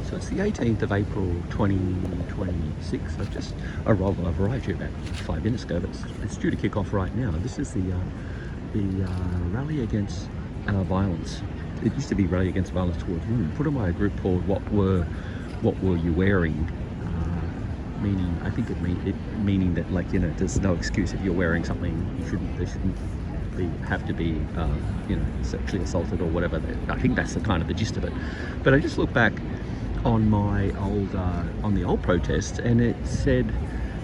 So it's the 18th of April 2026. I've just arrived here about 5 minutes ago, but it's due to kick off right now. This is the rally against violence. It used to be rally against violence towards women, put on by a group called What Were You Wearing? Meaning, I think meaning that, like, you know, there's no excuse if you're wearing something. There shouldn't have to be sexually assaulted or whatever. I think that's the kind of the gist of it. But I just looked back on my old protest, and it said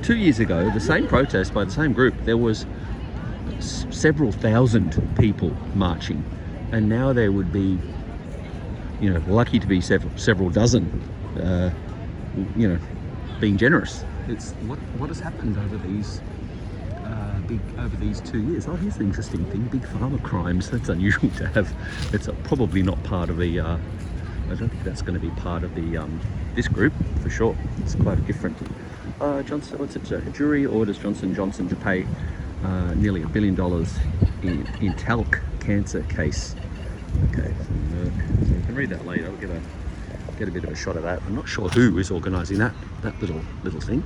2 years ago, the same protest by the same group, there was several thousand people marching, and now there would be, you know, lucky to be several dozen, being generous. It's what has happened over these 2 years. Oh, here's the interesting thing: big pharma crimes. That's unusual to have. It's probably not part of the. I don't think that's going to be part of the this group for sure. It's quite different. Johnson, what's it? Jury orders Johnson & Johnson to pay nearly $1 billion in talc cancer case. Okay, so you can read that later. I'll get a bit of a shot of that. I'm not sure who is organising that little thing.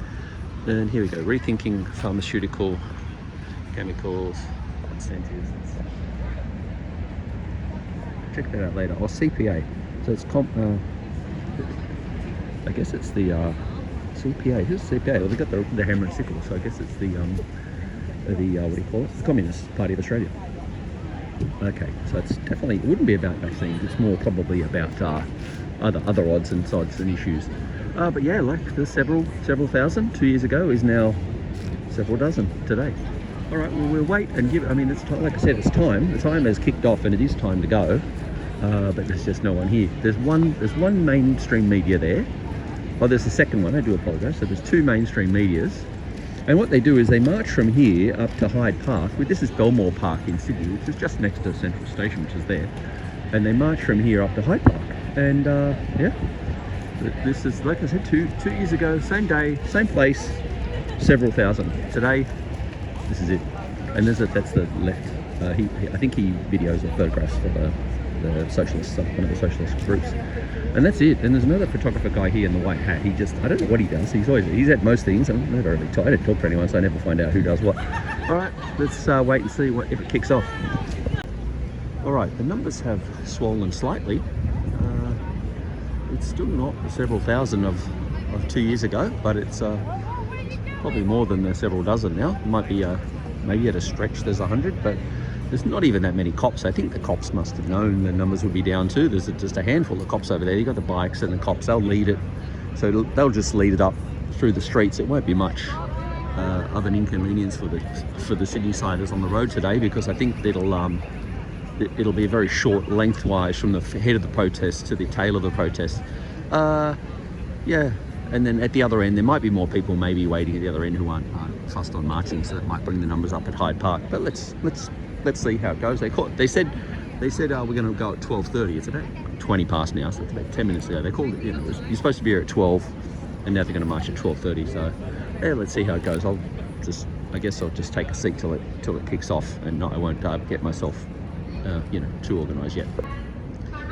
And here we go, rethinking pharmaceutical chemicals incentives. Check that out later. Or CPA. So it's I guess it's the CPA. Who's CPA? Well, they've got the hammer and sickle, so I guess it's the what do you call it? The Communist Party of Australia. Okay, so it's definitely, it wouldn't be about vaccines. It's more probably about other odds and sods and issues. But yeah, like there's several thousand 2 years ago is now several dozen today. All right, well, we'll wait and give. I mean, it's like I said, it's time. The time has kicked off, and it is time to go. But there's just no one here. There's one mainstream media there. Oh, there's a second one. I do apologise. So there's two mainstream medias. And what they do is they march from here up to Hyde Park. This is Belmore Park in Sydney, which is just next to Central Station, which is there. And they march from here up to Hyde Park. And yeah, this is, like I said, two years ago, same day, same place, several thousand. Today, this is it. And that's the left. I think he videos or photographs for the socialists, one of the socialist groups. And that's it. And there's another photographer guy here in the white hat. I don't know what he does. He's at most things. I'm never really I don't talk to anyone, so I never find out who does what. All right, let's wait and see if it kicks off. All right, the numbers have swollen slightly. It's still not the several thousand of 2 years ago, but it's probably more than the several dozen now. It might be maybe at a stretch there's 100, but there's not even that many cops. I think the cops must have known the numbers would be down too. There's just a handful of cops over there. You've got the bikes and the cops, they'll lead it. So they'll just lead it up through the streets. It won't be much of an inconvenience for the Sydney siders on the road today, because I think it'll be a very short lengthwise from the head of the protest to the tail of the protest. Yeah, and then at the other end there might be more people maybe waiting at the other end who aren't fussed on marching, so that might bring the numbers up at Hyde Park. But let's see how it goes. They said we're going to go at 12:30. It's about 20 past now, so it's about 10 minutes ago. They called it, you're supposed to be here at 12, and now they're going to march at 12:30. So yeah, let's see how it goes. I guess I'll just take a seat till it kicks off, and I won't get myself too organised yet.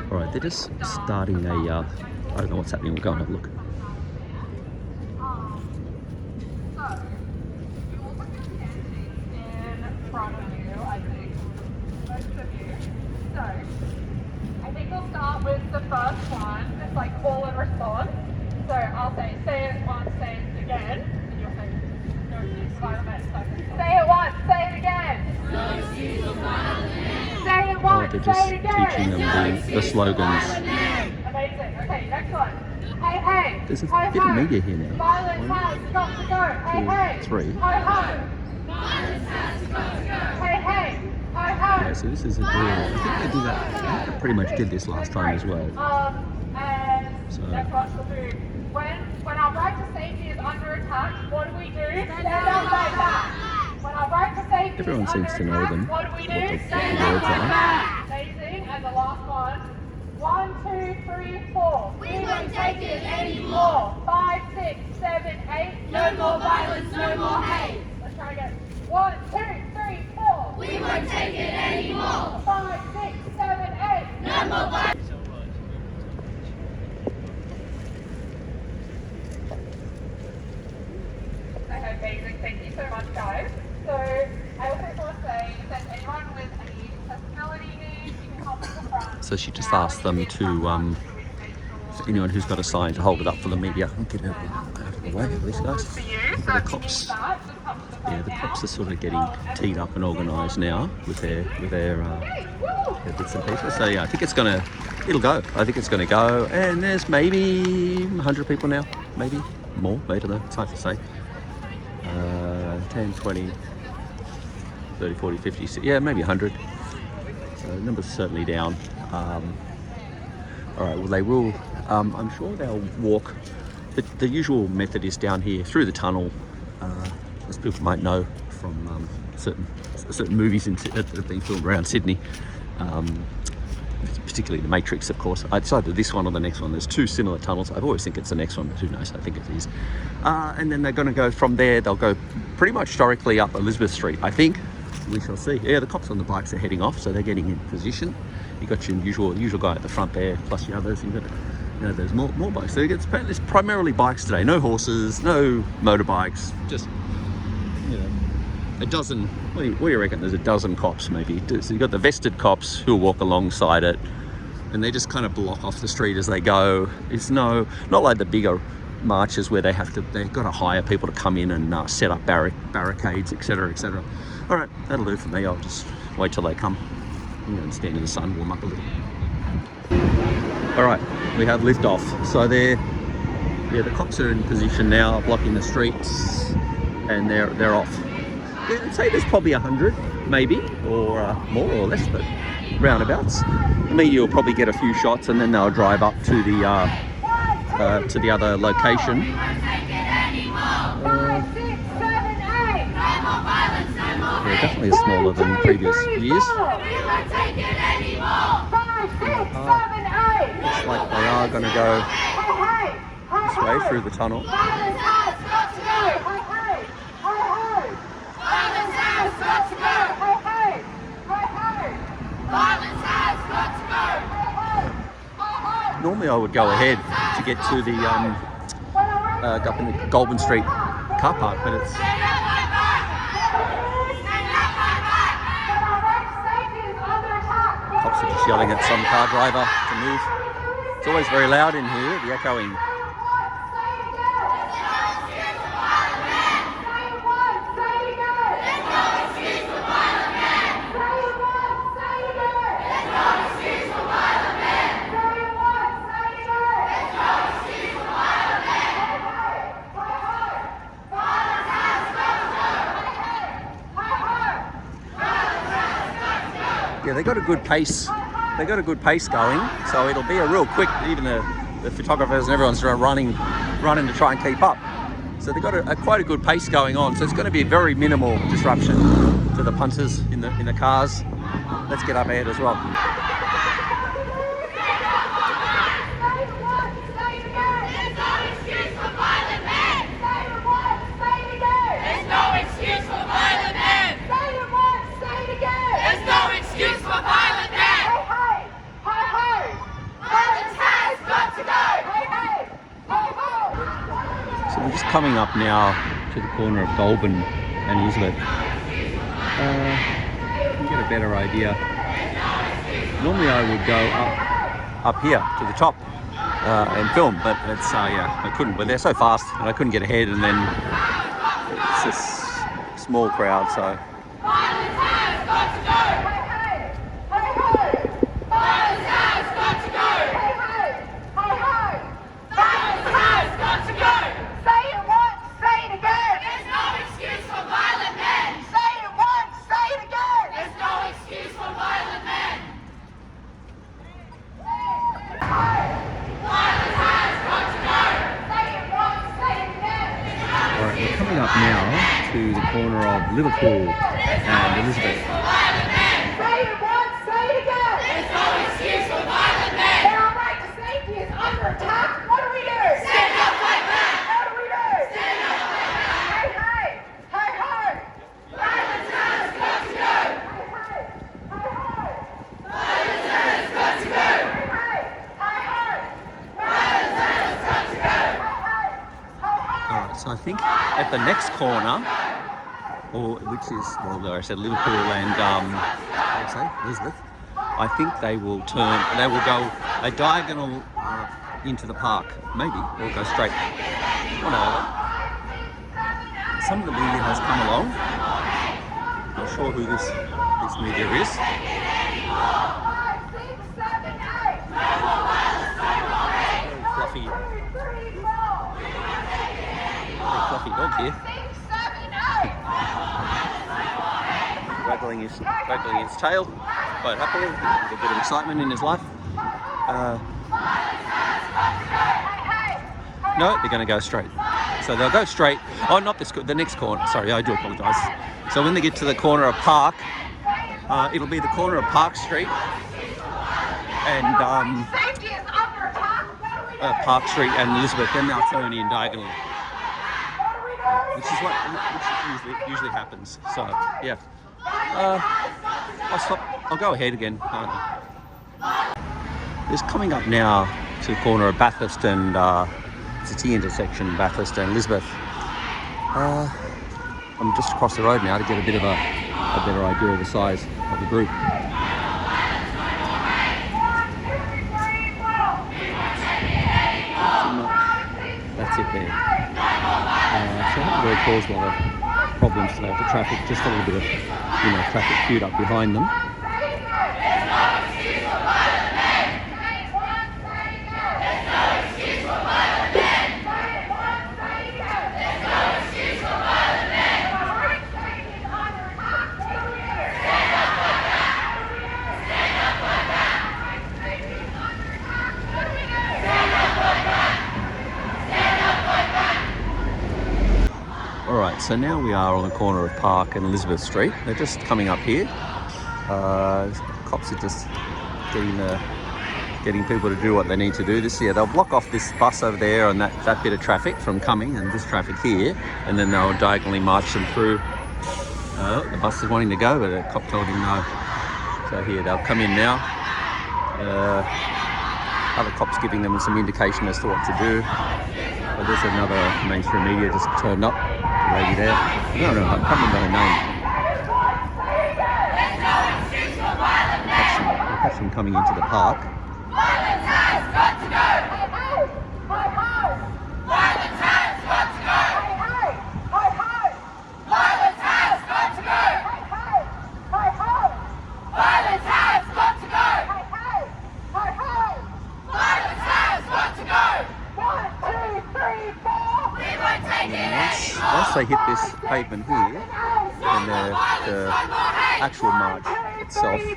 All right, they're just starting I don't know what's happening. We'll go and have a look. With the first one, it's like call and response. So I'll say it once, say it again, and you'll say, no use of violence. So say it once, say it again. No use of violence. Say it once, they're just say it again. teaching them the slogans. Amazing. Okay, next one. Hey, hey. There's a bit of media here now. Violence has got to go. Hey, hey. 3. Ho, ho. Violence has got to go. Hey, hey. Yeah, so this is a drill. I think they did that. They pretty much did this last time as well. And so that's what we'll do. When our right to safety is under attack, what do we do? Stand up like that. When our right to safety everyone is seems under to know attack, them. what do we do? What the Stand words up like are. that. Amazing. And the last one. 1, 2, 3, 4. We won't take it anymore. 5, 6, 7, 8. No more violence, no more hate. Let's try again. 1, 2, 3, 4. We won't take it anymore. 5, 6, 7, 8. No more violence. So she just asked them to, for anyone who's got a sign, to hold it up for the media. Get out of the way, these guys. The cops, yeah, the cops are sort of getting teed up and organised now with their bits and pieces. So yeah, I think it'll go. I think it's going to go. And there's maybe 100 people now, maybe more. I don't know. It's hard to say. 10, 20, 30, 40, 50, yeah, maybe 100. So the number's certainly down. All right, well, they will, I'm sure they'll walk. The usual method is down here through the tunnel, as people might know from certain movies that have been filmed around Sydney, particularly The Matrix, of course. I decided this one or the next one. There's two similar tunnels. I always think it's the next one, but who knows? I think it is. And then they're going to go from there. They'll go pretty much directly up Elizabeth Street, I think. We shall see. Yeah, the cops on the bikes are heading off, so they're getting in position. You got your usual guy at the front there, plus the others. You've got, there's more bikes. So it's primarily bikes today. No horses, no motorbikes. Just a dozen. What do you reckon? There's a dozen cops, maybe. So you've got the vested cops who'll walk alongside it, and they just kind of block off the street as they go. It's not like the bigger marches where they've got to hire people to come in and set up barricades, etc., etc. All right, that'll do for me. I'll just wait till they come. I'm going to stand in the sun, warm up a little. All right, we have liftoff. So the cops are in position now, blocking the streets, and they're off. Yeah, I'd say there's probably 100, maybe, or more or less, but roundabouts. The media will probably get a few shots, and then they'll drive up to the other location. Yeah, definitely smaller than previous years. Looks like they are going to go this way through the tunnel. Normally I would go ahead to get to the up in the Goulburn Street car park, but it's cops are just yelling at some car driver to move. It's always very loud in here, the echoing. Yeah, they got a good pace. They got a good pace going, so it'll be a real quick. Even the photographers and everyone's running to try and keep up. So they've got quite a good pace going on. So it's going to be a very minimal disruption to the punters in the cars. Let's get up ahead as well. We're just coming up now to the corner of Goulburn and Elizabeth. You get a better idea. Normally I would go up here to the top and film, but it's I couldn't. But they're so fast, and I couldn't get ahead. And then it's a small crowd, so. Up now to the corner of Liverpool and Elizabeth. Say it once, say it again. There's no excuse for violent men. And our right to safety is under attack. What do we do? Stand up, fight back. What do we do? Stand up, fight back. Hey, hey, hey, hey. Violence has got to go. Hey, hey, hey, hey. Violence has got to go. Hey, hey, hey, hey. Violence has got to go. Hey, hey, hey, hey. Alright, so I think at the next corner, which is, well, I said Liverpool and, Elizabeth. I think they will turn, they will go a diagonal into the park, maybe, or go straight. Oh, no. Some of the media has come along. Not sure who this media is. Very fluffy dog here. Waggling his tail quite happily, with a bit of excitement in his life. No, they're going to go straight. So they'll go straight. Oh, not this, the next corner. Sorry, I do apologise. So when they get to the corner of Park, it'll be the corner of Park Street and Park Street and Elizabeth. Then they'll turn in diagonally, which is what usually happens. So yeah, I'll stop. I'll go ahead again. There's coming up now to the corner of Bathurst and it's a T intersection, Bathurst and Elizabeth. I'm just across the road now to get a bit of a better idea of the size of the group. That's it there. So I haven't really caused a lot of problems today with the traffic, just a little bit of traffic queued up behind them. Alright, so now we are on the corner of Park and Elizabeth Street. They're just coming up here. Cops are just getting people to do what they need to do. They'll block off this bus over there and that bit of traffic from coming, and this traffic here, and then they'll diagonally march them through. The bus is wanting to go, but the cop told him no. So here, they'll come in now. Other cops giving them some indication as to what to do. But there's another mainstream media just turned up. Lady there. No, I can't remember her name. I'll catch them coming into the park. Violence has got to go! Violence has got to go! Violence has got to go! Violence has got to go! Violence has got to go! 1, 2, 3, 4! We won't take it anymore! Once they hit this pavement here, then the actual march itself. We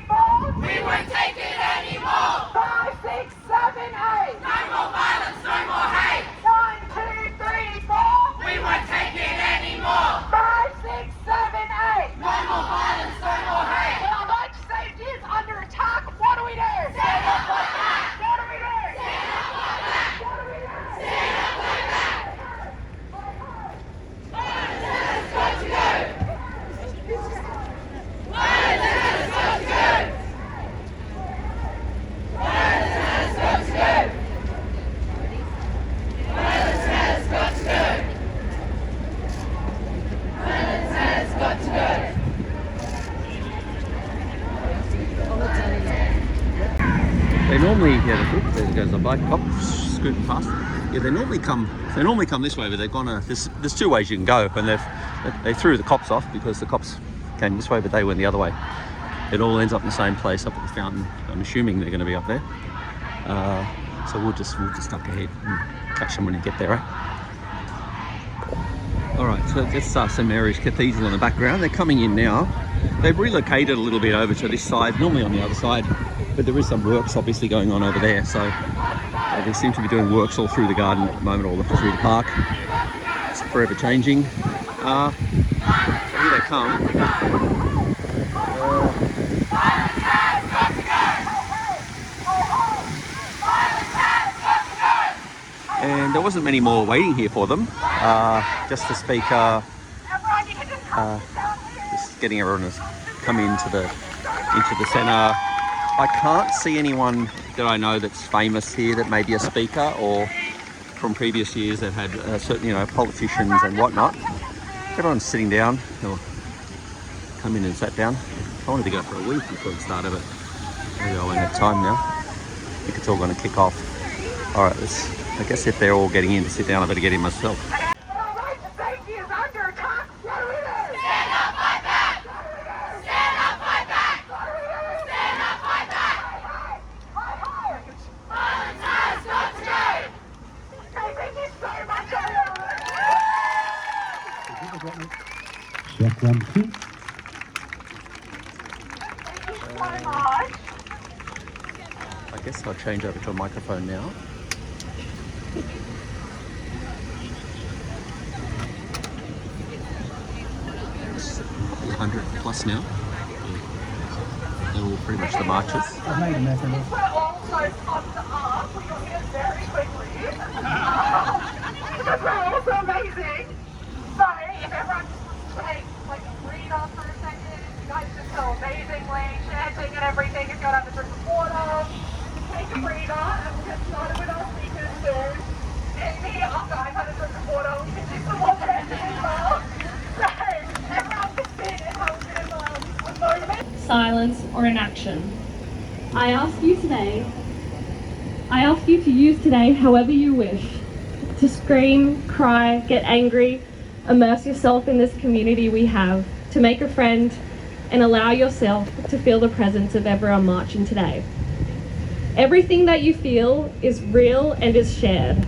won't take it anymore! 5, 6, 7, 8! No more violence, no more hate! 1, 2, 3, 4! We won't take it anymore! 5, 6, 7, 8! No more violence, no more hate! When our life safety is under attack, what do we do? Stand up like that! What do we do? Stand up like that! What do we do? Stand up like that! Violence has got to go! Violence has got to go! Violence has got to go! Violence has got to go! Violence has got to go! They normally, there goes a bike cop scooting past. Yeah, they normally come this way, but they've gone there's two ways you can go, and they threw the cops off because the cops came this way, but they went the other way. It all ends up in the same place, up at the fountain. I'm assuming they're going to be up there. So we'll just duck ahead and catch them when you get there, right? Alright, so that's St Mary's Cathedral in the background. They're coming in now. They've relocated a little bit over to this side, normally on the other side, but there is some works obviously going on over there, so they seem to be doing works all through the garden at the moment, all through the park. It's forever changing. So here they come. And there wasn't many more waiting here for them. Just the speaker, just getting everyone to come into the centre. I can't see anyone that I know that's famous here that may be a speaker, or from previous years that had certain, politicians and whatnot. Everyone's sitting down. They'll come in and sat down. I wanted to go for a week before the start of it. There we go, in that time now. I think it's all going to kick off. All right, I guess if they're all getting in to sit down, I better get in myself. All right, the safety is under attack. What do we do? Stand up, fight back! Stand up, fight back! What do we do? Stand up, fight back! Violence has got to go! Okay, thank you so much, everyone. Check 1, 2. Thank you so much. I guess I'll change over to a microphone now. 100 plus now. They're all pretty much the marches. We're all so pumped up. We got here very quickly. Because we're all so amazing. So, if everyone just takes like a breather for a second, you guys just so amazingly, chanting and everything. If you want to have a drink of water, take a breather and we'll get started with our speakers soon. And me, after I've had a drink of water, we can do some more chanting as well. So, everyone can sit and have a bit of a moment. Silence, or inaction. I ask you to use today however you wish. To scream, cry, get angry, immerse yourself in this community we have, to make a friend, and allow yourself to feel the presence of everyone marching today. Everything that you feel is real and is shared.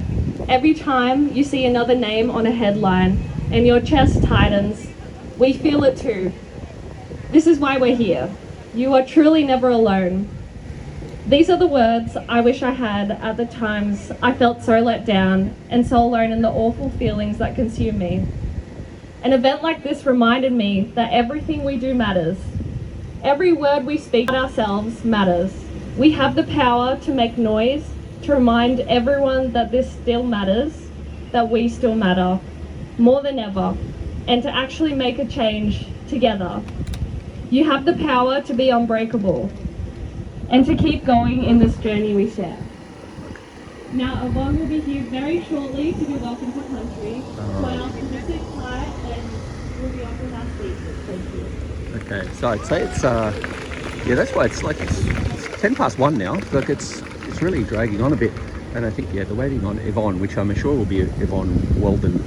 Every time you see another name on a headline and your chest tightens, we feel it too. This is why we're here. You are truly never alone. These are the words I wish I had at the times I felt so let down and so alone in the awful feelings that consume me. An event like this reminded me that everything we do matters. Every word we speak about ourselves matters. We have the power to make noise, to remind everyone that this still matters, that we still matter, more than ever, and to actually make a change together. You have the power to be unbreakable and to keep going in this journey we share. Now, Yvonne will be here very shortly to do Welcome to Country. So I ask you to sit tight and we'll be off with our speakers. Thank you. Okay, so I'd say it's yeah, that's why it's 10 past 1 now. Look, it's really dragging on a bit, and I think the waiting on Yvonne, which I'm sure will be Yvonne Weldon,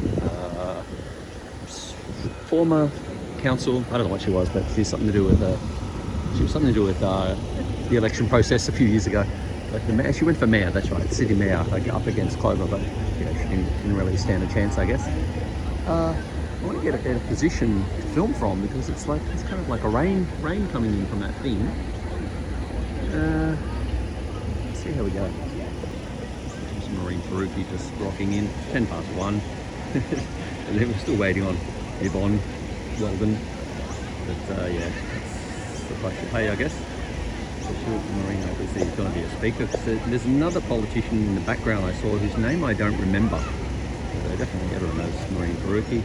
former council. I don't know what she was, but she's something to do with the election process a few years ago. Like the mayor, she went for mayor. That's right, city mayor, like up against Clover, but she didn't really stand a chance, I guess. I want to get a better position to film from because it's kind of like a rain coming in from that thing. Let's see how we go. There's Mehreen Faruqi just rocking in, 10 past 1. And then we're still waiting on Yvonne Weldon. But yeah, that's the price you pay, I guess. Mehreen obviously is going to be a speaker. There's another politician in the background I saw whose name I don't remember. So definitely everyone knows Mehreen Faruqi.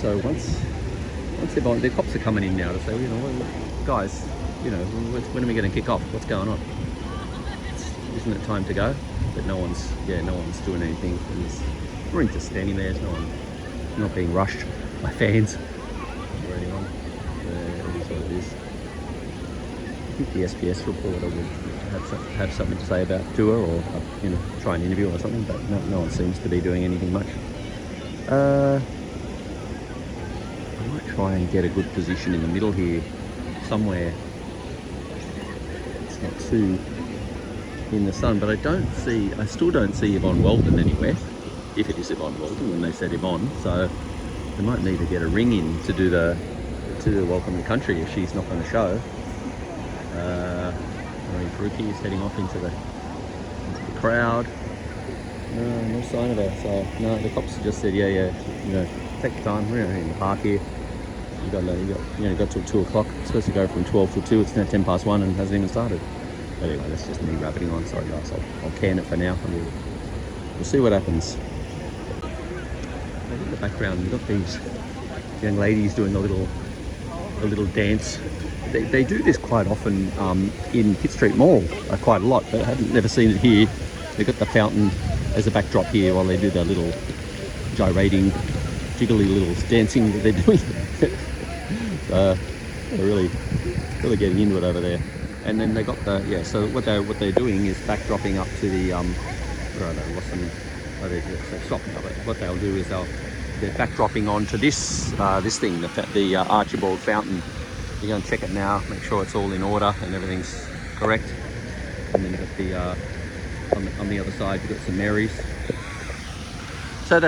So once Yvonne, the cops are coming in now to say, guys, when are we going to kick off? What's going on? Isn't it time to go? But no one's doing anything. We're just standing there. No one, not being rushed by fans or anyone. It is what it is. I think the SBS reporter would have something to say about tour or try an interview or something, but no one seems to be doing anything much. I might try and get a good position in the middle here, somewhere. It's not too in the sun, but I still don't see Yvonne Weldon anywhere. If it is Yvonne Weldon, when they said Yvonne, so they might need to get a ring in to do the Welcome to Country if she's not going to show. Mehreen Faruqi is heading off into the crowd. No sign of her. So no, the cops just said, take your time. We're in the park here. You got till 2 o'clock. It's supposed to go from 12 till 2. It's now 10 past 1 and hasn't even started. But anyway, that's just me rabbiting on. Sorry guys, I'll can it for now. We'll see what happens. In the background, you've got these young ladies doing a little dance. They do this quite often in Pitt Street Mall, quite a lot, but I haven't never seen it here. They've got the fountain as a backdrop here while they do their little gyrating, jiggly little dancing that they're doing. They're really getting into it over there. And then they got the so what they're doing is backdropping up to the where are they? Lost them. Oh, they're stopping up. What they'll do is they're backdropping onto this thing, the Archibald Fountain. You go and check it now, make sure it's all in order and everything's correct. And then you've got on the other side you've got some Marys. So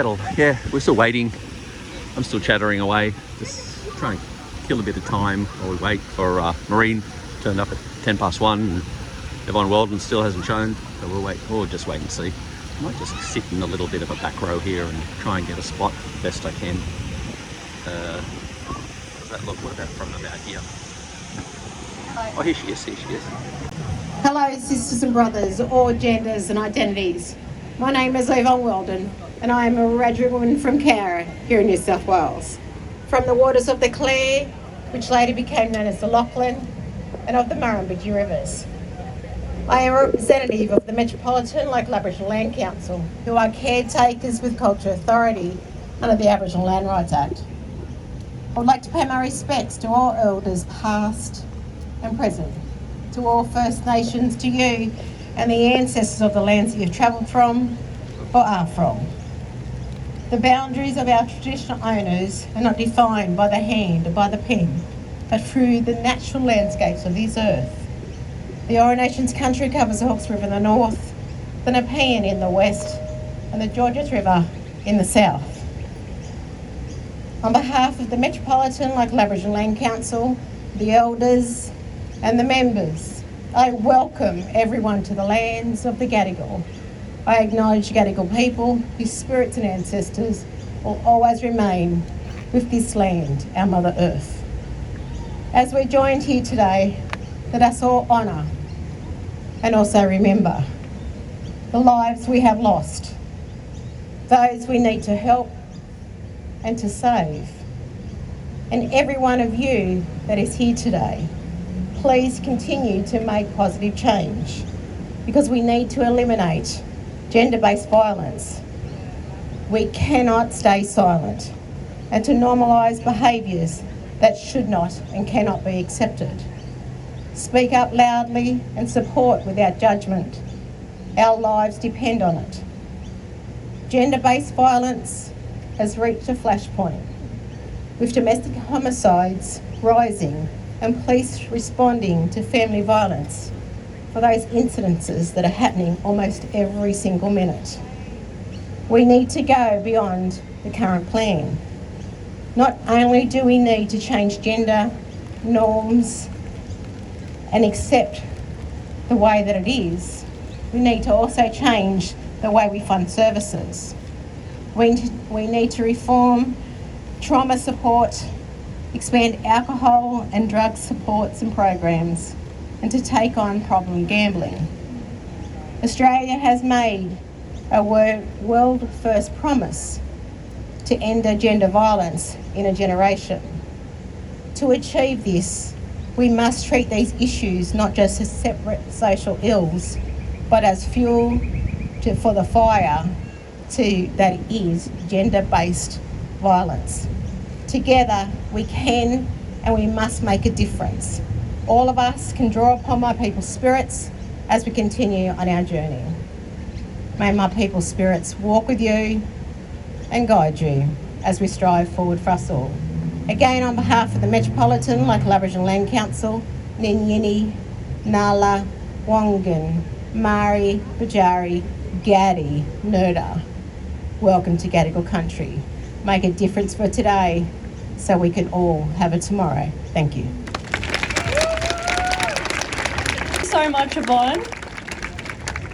we're still waiting. I'm still chattering away, just trying to kill a bit of time while we wait for Mehreen. Turned up at 1:10 and Yvonne Weldon still hasn't shown, so we'll just wait and see. I might just sit in a little bit of a back row here and try and get a spot best I can. What about from about here? Oh, here she is. Hello, sisters and brothers, all genders and identities. My name is Yvonne Weldon, and I am a Wiradjuri woman from Cowra, here in New South Wales. From the waters of the Clare, which later became known as the Lachlan, and of the Murrumbidgee rivers. I am a representative of the Metropolitan Local Aboriginal Land Council, who are caretakers with culture authority under the Aboriginal Land Rights Act. I would like to pay my respects to all elders past and present, to all First Nations, to you and the ancestors of the lands that you've travelled from or are from. The boundaries of our traditional owners are not defined by the hand or by the pen, but through the natural landscapes of this earth. The Ora Nation's country covers the Hawkes River in the north, the Nepean in the west, and the Georges River in the south. On behalf of the Metropolitan Local Aboriginal Land Council, the elders and the members, I welcome everyone to the lands of the Gadigal. I acknowledge the Gadigal people, whose spirits and ancestors will always remain with this land, our Mother Earth. As we're joined here today, let us all honour and also remember the lives we have lost, those we need to help and to save. And every one of you that is here today, please continue to make positive change, because we need to eliminate gender-based violence. We cannot stay silent, and to normalise behaviours that should not and cannot be accepted. Speak up loudly and support without judgment. Our lives depend on it. Gender-based violence has reached a flashpoint, with domestic homicides rising and police responding to family violence for those incidences that are happening almost every single minute. We need to go beyond the current plan. Not only do we need to change gender norms and accept the way that it is, we need to also change the way we fund services. We need to reform trauma support, expand alcohol and drug supports and programs, and to take on problem gambling. Australia has made a world first promise to end gender violence in a generation. To achieve this, we must treat these issues not just as separate social ills, but as fuel for the fire that is gender-based violence. Together, we can and we must make a difference. All of us can draw upon my people's spirits as we continue on our journey. May my people's spirits walk with you and guide you as we strive forward for us all. Again, on behalf of the Metropolitan Local Aboriginal Land Council, Ninyini, Nala, Wongan, Mari, Bajari, Gadi, Nurda, welcome to Gadigal Country. Make a difference for today so we can all have a tomorrow. Thank you. So much, Yvonne.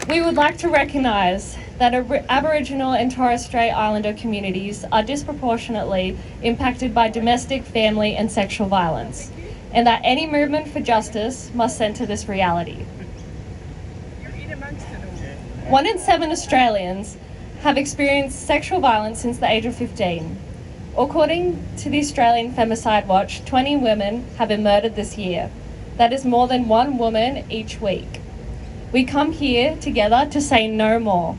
We would like to recognise that Aboriginal and Torres Strait Islander communities are disproportionately impacted by domestic, family and sexual violence, and that any movement for justice must centre this reality. 1 in 7 Australians have experienced sexual violence since the age of 15. According to the Australian Femicide Watch, 20 women have been murdered this year. That is more than 1 woman each week. We come here together to say no more.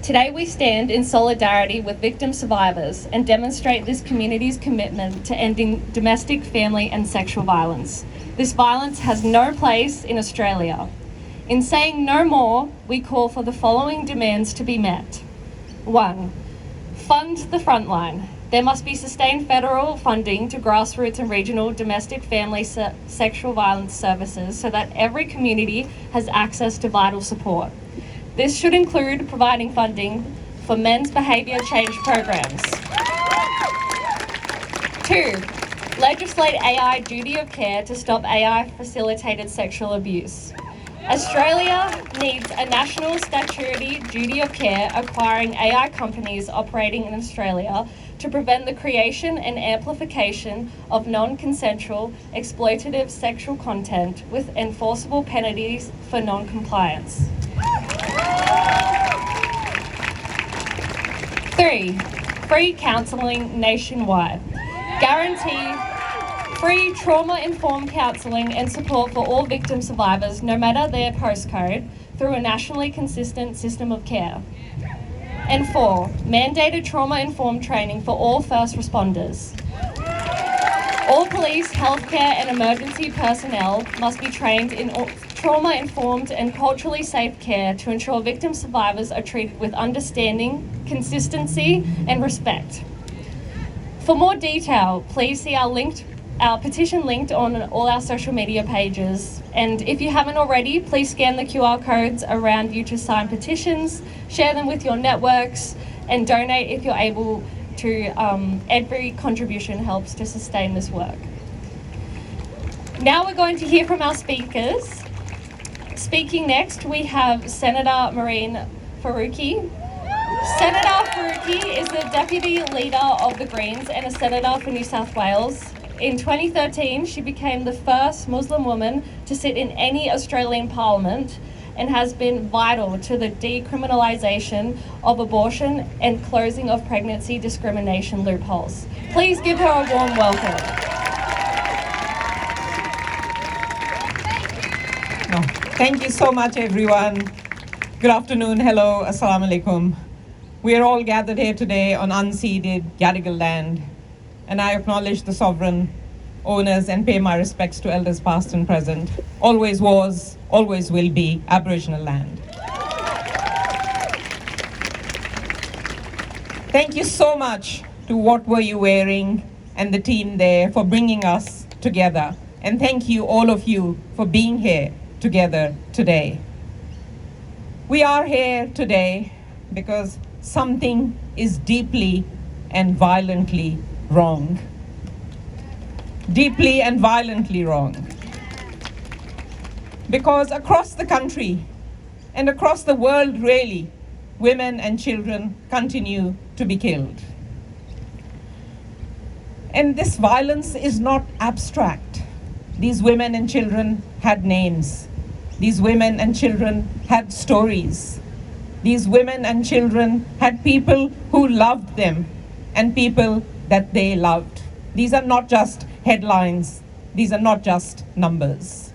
Today we stand in solidarity with victim survivors and demonstrate this community's commitment to ending domestic, family and sexual violence. This violence has no place in Australia. In saying no more, we call for the following demands to be met. 1. Fund the frontline. There must be sustained federal funding to grassroots and regional domestic family sexual violence services so that every community has access to vital support. This should include providing funding for men's behaviour change programs. 2. Legislate AI duty of care to stop AI-facilitated sexual abuse. Australia needs a national statutory duty of care acquiring AI companies operating in Australia to prevent the creation and amplification of non-consensual, exploitative sexual content with enforceable penalties for non-compliance. 3. Free counselling nationwide. Guarantee free trauma-informed counselling and support for all victim survivors, no matter their postcode, through a nationally consistent system of care. And 4, mandated trauma-informed training for all first responders. All police, healthcare and emergency personnel must be trained in trauma-informed and culturally safe care to ensure victim survivors are treated with understanding, consistency and respect. For more detail, please see our petition linked on all our social media pages. And if you haven't already, please scan the QR codes around you to sign petitions, share them with your networks, and donate if you're able to. Every contribution helps to sustain this work. Now we're going to hear from our speakers. Speaking next, we have Senator Mehreen Faruqi. Senator Faruqi is the Deputy Leader of the Greens and a Senator for New South Wales. In 2013, she became the first Muslim woman to sit in any Australian parliament and has been vital to the decriminalisation of abortion and closing of pregnancy discrimination loopholes. Please give her a warm welcome. Thank you so much, everyone. Good afternoon, hello, assalamu alaikum. We are all gathered here today on unceded Gadigal land, and I acknowledge the sovereign owners and pay my respects to elders past and present. Always was, always will be Aboriginal land. Thank you so much to What Were You Wearing and the team there for bringing us together. And thank you, all of you, for being here together today. We are here today because something is deeply and violently wrong. Deeply and violently wrong. Because across the country and across the world, really, women and children continue to be killed. And this violence is not abstract. These women and children had names. These women and children had stories. These women and children had people who loved them and people that they loved. These are not just headlines. These are not just numbers.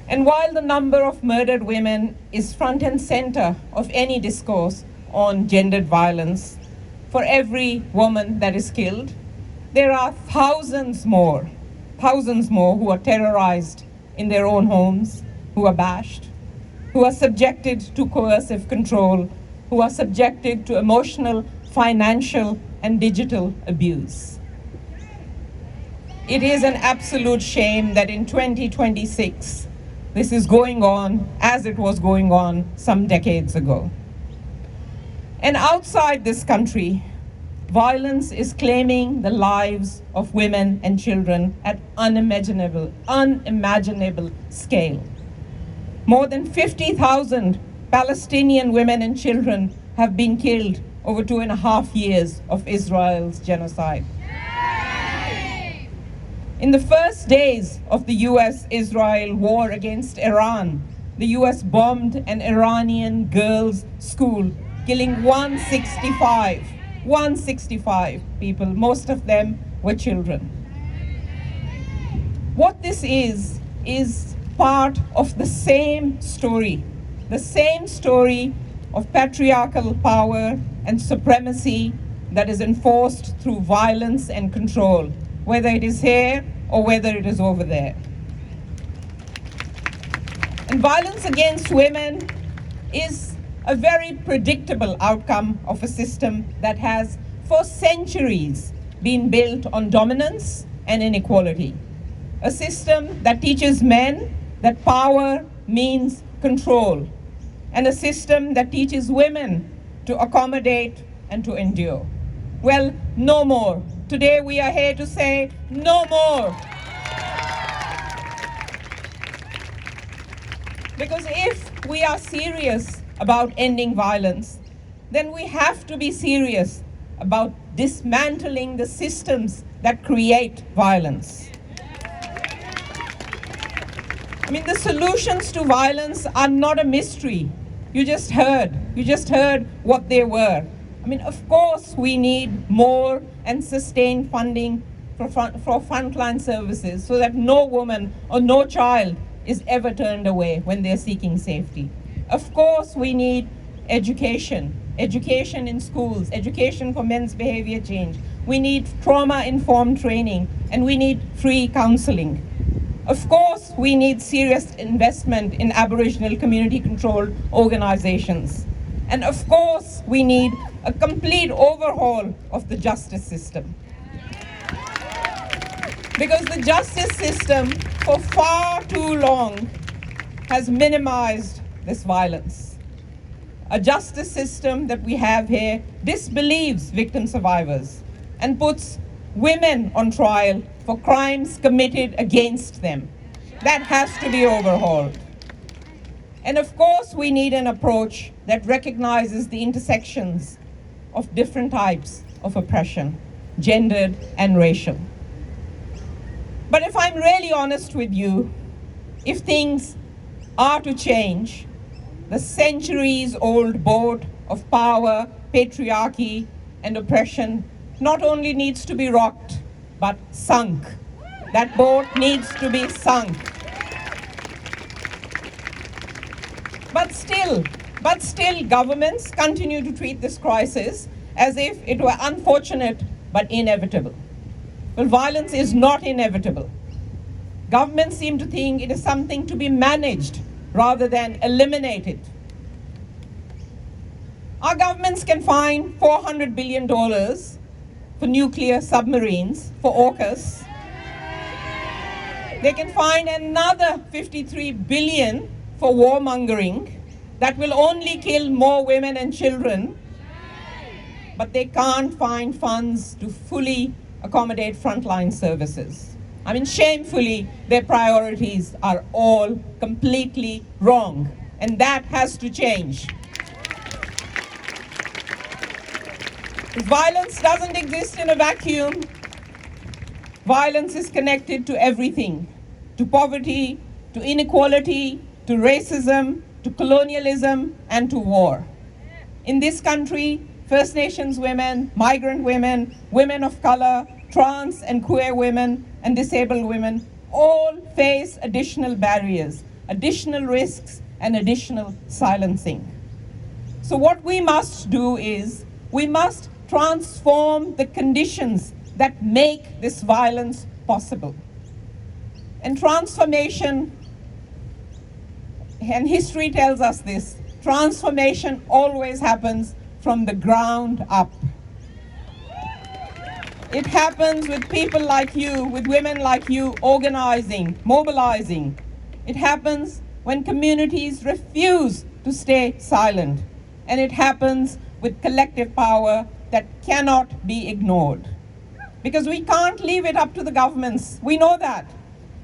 And while the number of murdered women is front and center of any discourse on gendered violence, for every woman that is killed, there are thousands more who are terrorized in their own homes, who are bashed, who are subjected to coercive control, who are subjected to emotional, financial, and digital abuse. It is an absolute shame that in 2026, this is going on as it was going on some decades ago. And outside this country, violence is claiming the lives of women and children at unimaginable scale. More than 50,000 Palestinian women and children have been killed over 2.5 years of Israel's genocide. In the first days of the US-Israel war against Iran, the US bombed an Iranian girls' school, killing 165 people, most of them were children. What this is part of the same story of patriarchal power and supremacy that is enforced through violence and control, whether it is here or whether it is over there. And violence against women is a very predictable outcome of a system that has for centuries been built on dominance and inequality. A system that teaches men that power means control, and a system that teaches women to accommodate and to endure. Well, no more. Today we are here to say no more. Because if we are serious about ending violence, then we have to be serious about dismantling the systems that create violence. I mean, the solutions to violence are not a mystery. You just heard what they were. I mean, of course, we need more and sustained funding for frontline services so that no woman or no child is ever turned away when they're seeking safety. Of course, we need education in schools, education for men's behavior change. We need trauma-informed training, and we need free counseling. Of course, we need serious investment in Aboriginal community-controlled organizations. And of course, we need a complete overhaul of the justice system. Because the justice system, for far too long, has minimized this violence. A justice system that we have here disbelieves victim survivors and puts women on trial for crimes committed against them. That has to be overhauled. And of course, we need an approach that recognizes the intersections of different types of oppression, gendered and racial. But if I'm really honest with you, if things are to change, the centuries-old boat of power, patriarchy, and oppression not only needs to be rocked, but sunk. That boat needs to be sunk. But still, governments continue to treat this crisis as if it were unfortunate but inevitable. Well, violence is not inevitable. Governments seem to think it is something to be managed rather than eliminated. Our governments can find $400 billion for nuclear submarines, for AUKUS. They can find another $53 billion for warmongering that will only kill more women and children, but they can't find funds to fully accommodate frontline services. I mean, shamefully, their priorities are all completely wrong, and that has to change. Violence doesn't exist in a vacuum. Violence is connected to everything, to poverty, to inequality, to racism, to colonialism, and to war. In this country, First Nations women, migrant women, women of color, trans and queer women, and disabled women all face additional barriers, additional risks, and additional silencing. So what we must do is, we must transform the conditions that make this violence possible. And transformation, and history tells us this, transformation always happens from the ground up. It happens with people like you, with women like you, organizing, mobilizing. It happens when communities refuse to stay silent. And it happens with collective power that cannot be ignored. Because we can't leave it up to the governments. We know that.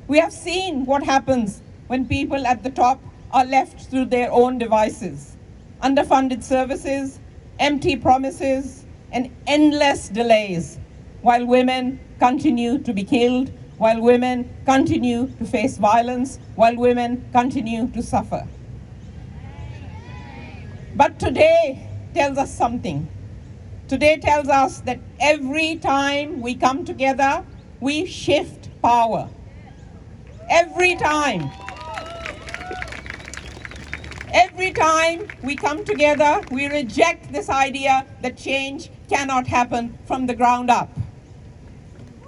We have seen what happens when people at the top are left to their own devices. Underfunded services, empty promises, and endless delays, while women continue to be killed, while women continue to face violence, while women continue to suffer. But today tells us something. Today tells us that every time we come together, we shift power. Every time. Every time we come together, we reject this idea that change cannot happen from the ground up.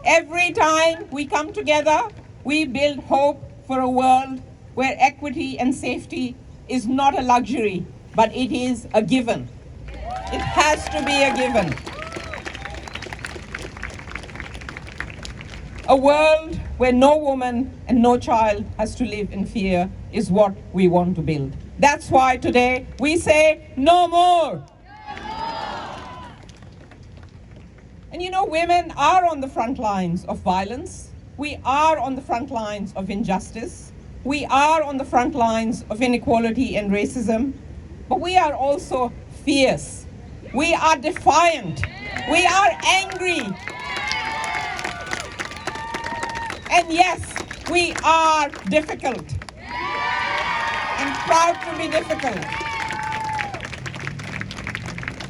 Every time we come together, we build hope for a world where equity and safety is not a luxury, but it is a given. It has to be a given. A world where no woman and no child has to live in fear is what we want to build. That's why today we say no more. And you know, women are on the front lines of violence. We are on the front lines of injustice. We are on the front lines of inequality and racism. But we are also fierce. We are defiant. We are angry. And yes, we are difficult. And proud to be difficult.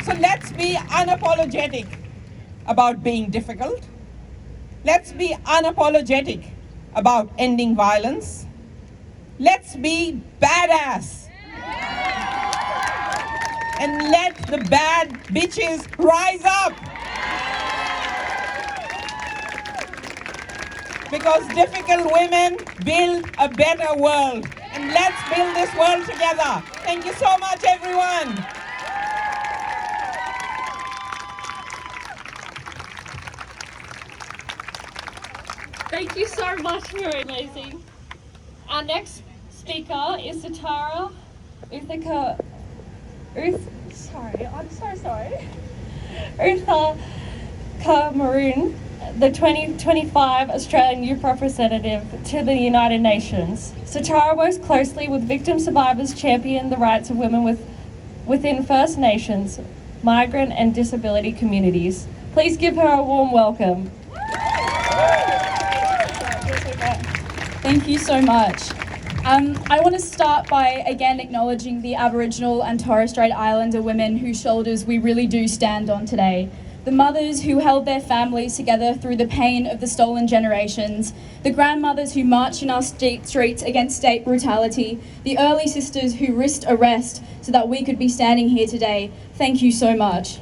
So let's be unapologetic about being difficult. Let's be unapologetic about ending violence. Let's be badass. And let the bad bitches rise up. Because difficult women build a better world. And let's build this world together. Thank you so much, everyone. Thank you so much, you're amazing. Our next speaker is Satara Uthayakumaran, the 2025 Australian Youth Representative to the United Nations. Satara works closely with victim survivors champion the rights of women within First Nations, migrant and disability communities. Please give her a warm welcome. Thank you so much. I want to start by again acknowledging the Aboriginal and Torres Strait Islander women whose shoulders we really do stand on today. The mothers who held their families together through the pain of the stolen generations, the grandmothers who marched in our streets against state brutality, the early sisters who risked arrest so that we could be standing here today. Thank you so much.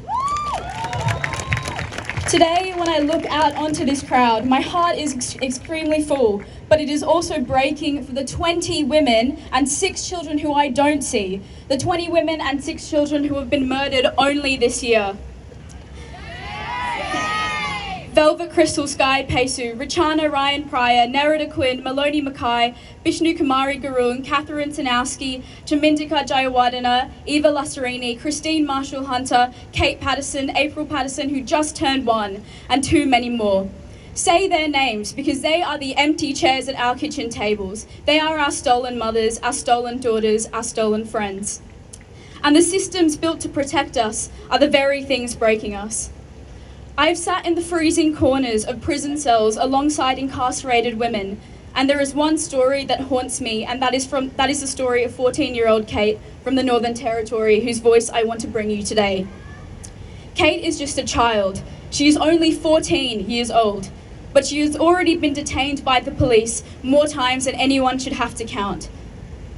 Today, when I look out onto this crowd, my heart is extremely full, but it is also breaking for the 20 women and 6 children who I don't see. The 20 women and 6 children who have been murdered only this year. Velvet Crystal Sky Pesu, Richana Ryan Pryor, Nerida Quinn, Maloney Mackay, Vishnu Kumari Gurung, Catherine Tanowski, Jamindika Jayawardena, Eva Lasserini, Christine Marshall Hunter, Kate Patterson, April Patterson, who just turned 1, and too many more. Say their names because they are the empty chairs at our kitchen tables. They are our stolen mothers, our stolen daughters, our stolen friends. And the systems built to protect us are the very things breaking us. I've sat in the freezing corners of prison cells alongside incarcerated women, and there is one story that haunts me, and that is the story of 14-year-old Kate from the Northern Territory, whose voice I want to bring you today. Kate is just a child. She is only 14 years old, but she has already been detained by the police more times than anyone should have to count.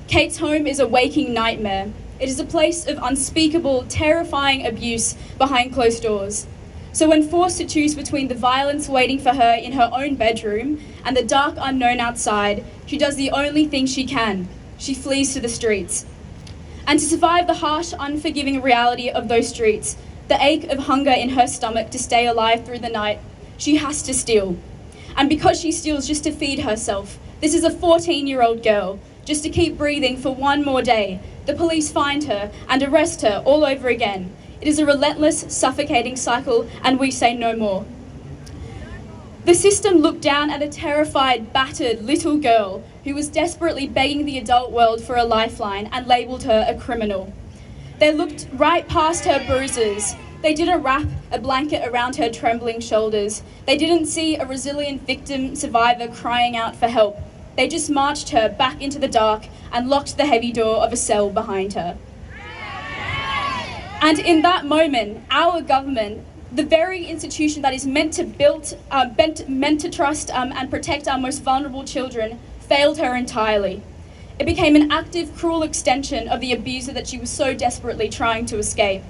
Kate's home is a waking nightmare. It is a place of unspeakable, terrifying abuse behind closed doors. So when forced to choose between the violence waiting for her in her own bedroom and the dark unknown outside, she does the only thing she can. She flees to the streets. And to survive the harsh, unforgiving reality of those streets, the ache of hunger in her stomach to stay alive through the night, she has to steal. And because she steals just to feed herself, this is a 14-year-old girl, just to keep breathing for one more day, the police find her and arrest her all over again. It is a relentless, suffocating cycle, and we say no more. The system looked down at a terrified, battered little girl who was desperately begging the adult world for a lifeline and labelled her a criminal. They looked right past her bruises. They didn't wrap a blanket around her trembling shoulders. They didn't see a resilient victim survivor crying out for help. They just marched her back into the dark and locked the heavy door of a cell behind her. And in that moment, our government, the very institution that is meant to trust and protect our most vulnerable children, failed her entirely. It became an active, cruel extension of the abuser that she was so desperately trying to escape.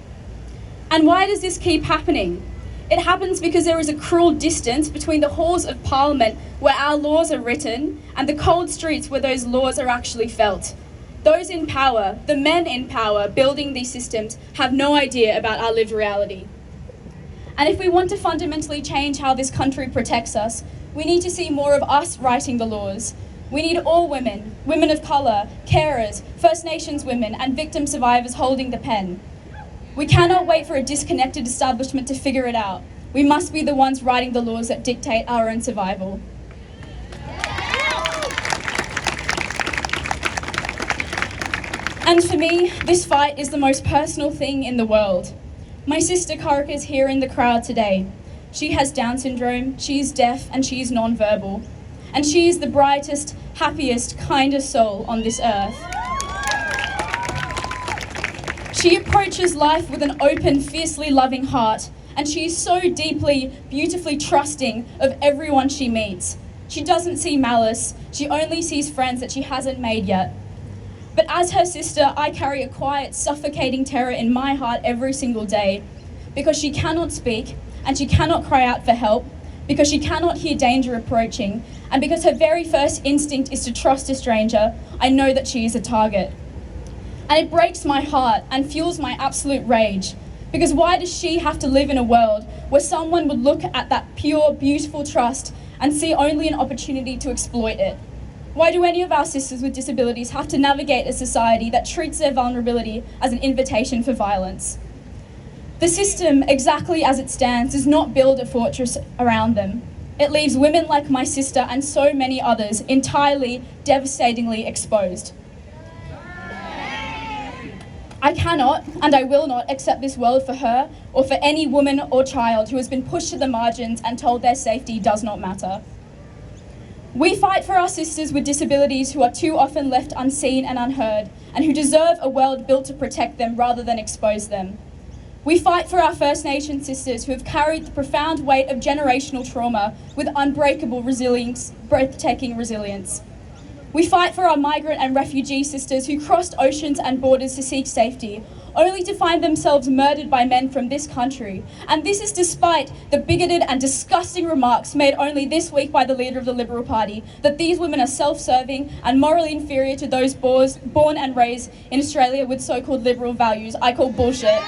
And why does this keep happening? It happens because there is a cruel distance between the halls of Parliament where our laws are written and the cold streets where those laws are actually felt. Those in power, the men in power building these systems, have no idea about our lived reality. And if we want to fundamentally change how this country protects us, we need to see more of us writing the laws. We need all women, women of colour, carers, First Nations women, and victim survivors holding the pen. We cannot wait for a disconnected establishment to figure it out. We must be the ones writing the laws that dictate our own survival. And for me, this fight is the most personal thing in the world. My sister Faruqi is here in the crowd today. She has Down syndrome, she is deaf, and she is non-verbal. And she is the brightest, happiest, kindest soul on this earth. She approaches life with an open, fiercely loving heart, and she is so deeply, beautifully trusting of everyone she meets. She doesn't see malice, she only sees friends that she hasn't made yet. But as her sister, I carry a quiet, suffocating terror in my heart every single day, because she cannot speak, and she cannot cry out for help, because she cannot hear danger approaching, and because her very first instinct is to trust a stranger. I know that she is a target. And it breaks my heart and fuels my absolute rage, because why does she have to live in a world where someone would look at that pure, beautiful trust and see only an opportunity to exploit it? Why do any of our sisters with disabilities have to navigate a society that treats their vulnerability as an invitation for violence? The system, exactly as it stands, does not build a fortress around them. It leaves women like my sister and so many others entirely, devastatingly exposed. I cannot and I will not accept this world for her or for any woman or child who has been pushed to the margins and told their safety does not matter. We fight for our sisters with disabilities who are too often left unseen and unheard, and who deserve a world built to protect them rather than expose them. We fight for our First Nation sisters who have carried the profound weight of generational trauma with unbreakable resilience, breathtaking resilience. We fight for our migrant and refugee sisters who crossed oceans and borders to seek safety, only to find themselves murdered by men from this country. And this is despite the bigoted and disgusting remarks made only this week by the leader of the Liberal Party, that these women are self-serving and morally inferior to those born and raised in Australia with so-called liberal values. I call bullshit.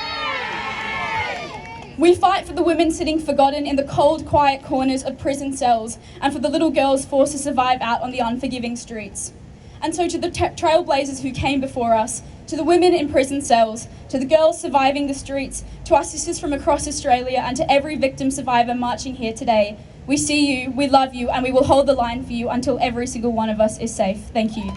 We fight for the women sitting forgotten in the cold, quiet corners of prison cells, and for the little girls forced to survive out on the unforgiving streets. And so to the trailblazers who came before us, to the women in prison cells, to the girls surviving the streets, to our sisters from across Australia, and to every victim survivor marching here today, we see you, we love you, and we will hold the line for you until every single one of us is safe. Thank you.